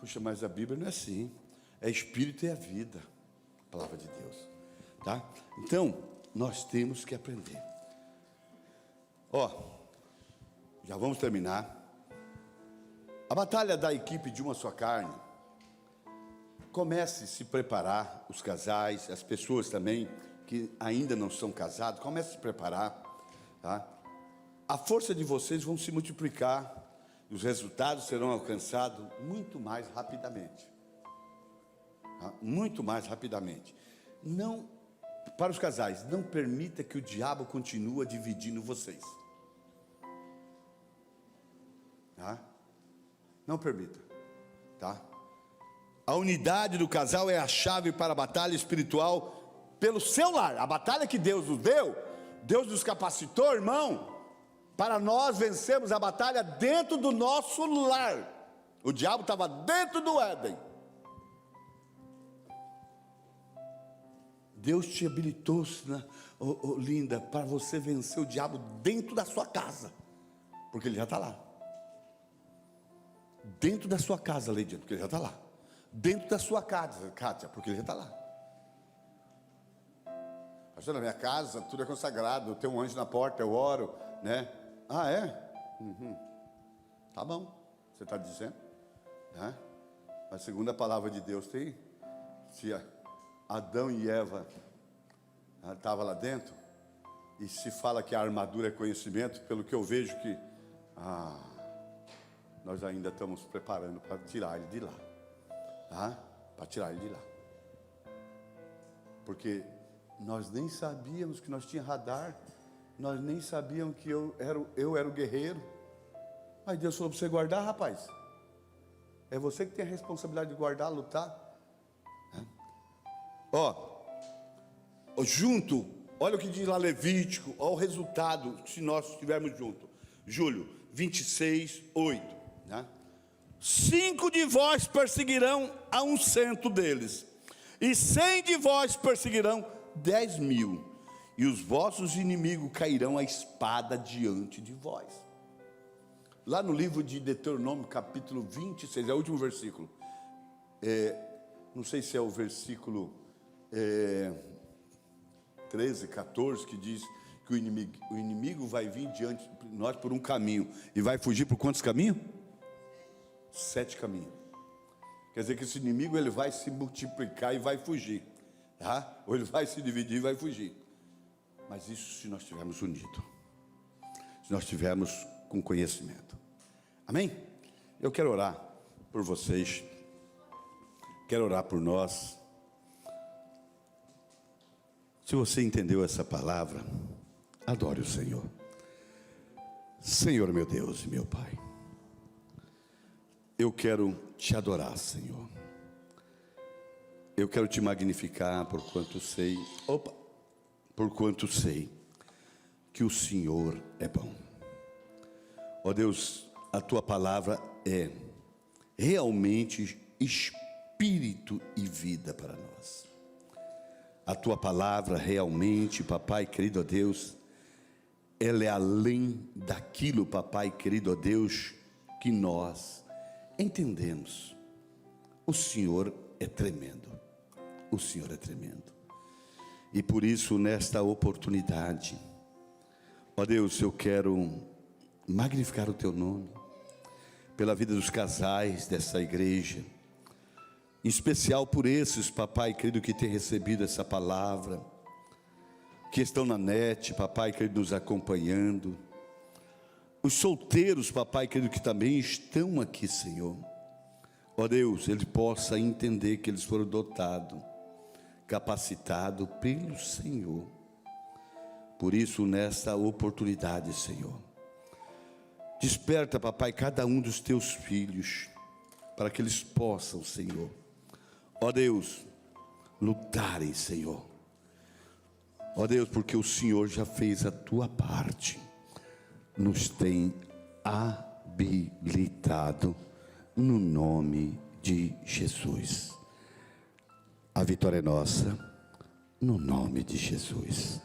Puxa, mas a Bíblia não é assim. É espírito e é vida, a palavra de Deus, tá? Então, nós temos que aprender. Já vamos terminar. A batalha da equipe de uma só carne. Comece a se preparar, os casais, as pessoas também que ainda não são casados, comece a se preparar, tá? A força de vocês vão se multiplicar, e os resultados serão alcançados muito mais rapidamente. Muito mais rapidamente. Não, para os casais, não permita que o diabo continue dividindo vocês. Não permita, tá? A unidade do casal é a chave para a batalha espiritual pelo seu lar. A batalha que Deus nos deu, Deus nos capacitou, irmão, para nós vencermos a batalha dentro do nosso lar. O diabo estava dentro do Éden. Deus te habilitou, linda, para você vencer o diabo dentro da sua casa, porque ele já está lá. Dentro da sua casa, Leidiano, porque ele já está lá. Dentro da sua casa, Kátia, porque ele já está lá. Pastor, na minha casa tudo é consagrado, eu tenho um anjo na porta, eu oro, né? Tá bom, você está dizendo, né? A segunda palavra de Deus tem, se Adão e Eva estavam lá dentro, e se fala que a armadura é conhecimento, pelo que eu vejo que nós ainda estamos preparando para tirar ele de lá, para tirar ele de lá, porque nós nem sabíamos que nós tínhamos radar, nós nem sabíamos que eu era o guerreiro, mas Deus falou para você guardar, rapaz, é você que tem a responsabilidade de guardar, lutar, junto, olha o que diz lá Levítico, olha o resultado se nós estivermos juntos. Júlio 26, 8, né? 5 de vós perseguirão a 100 deles, e 100 de vós perseguirão 10.000, e os vossos inimigos cairão a espada diante de vós. Lá no livro de Deuteronômio, capítulo 26, é o último versículo, não sei se é o versículo 13, 14, que diz que o inimigo vai vir diante de nós por um caminho, e vai fugir por quantos caminhos? 7 caminhos. Quer dizer que esse inimigo ele vai se multiplicar e vai fugir, tá? Ou ele vai se dividir e vai fugir. Mas isso se nós estivermos unidos, se nós estivermos com conhecimento. Amém? Eu quero orar por vocês, quero orar por nós. Se você entendeu essa palavra, adore o Senhor. Senhor meu Deus e meu Pai, eu quero te adorar, Senhor. Eu quero te magnificar por quanto sei que o Senhor é bom. Ó Deus, a tua palavra é realmente espírito e vida para nós. A tua palavra realmente, papai querido, ó Deus, ela é além daquilo, papai querido, ó Deus, que nós entendemos. O Senhor é tremendo. O Senhor é tremendo. E por isso, nesta oportunidade, ó Deus, eu quero magnificar o teu nome, pela vida dos casais dessa igreja, em especial por esses, papai querido, que tem recebido essa palavra, que estão na net, papai querido, nos acompanhando, os solteiros, papai querido, que também estão aqui, Senhor. Ó Deus, ele possa entender que eles foram dotados, capacitados pelo Senhor. Por isso, nesta oportunidade, Senhor, desperta, papai, cada um dos teus filhos, para que eles possam, Senhor, ó Deus, lutarem, Senhor. Ó Deus, porque o Senhor já fez a tua parte, nos tem habilitado no nome de Jesus. A vitória é nossa, no nome de Jesus.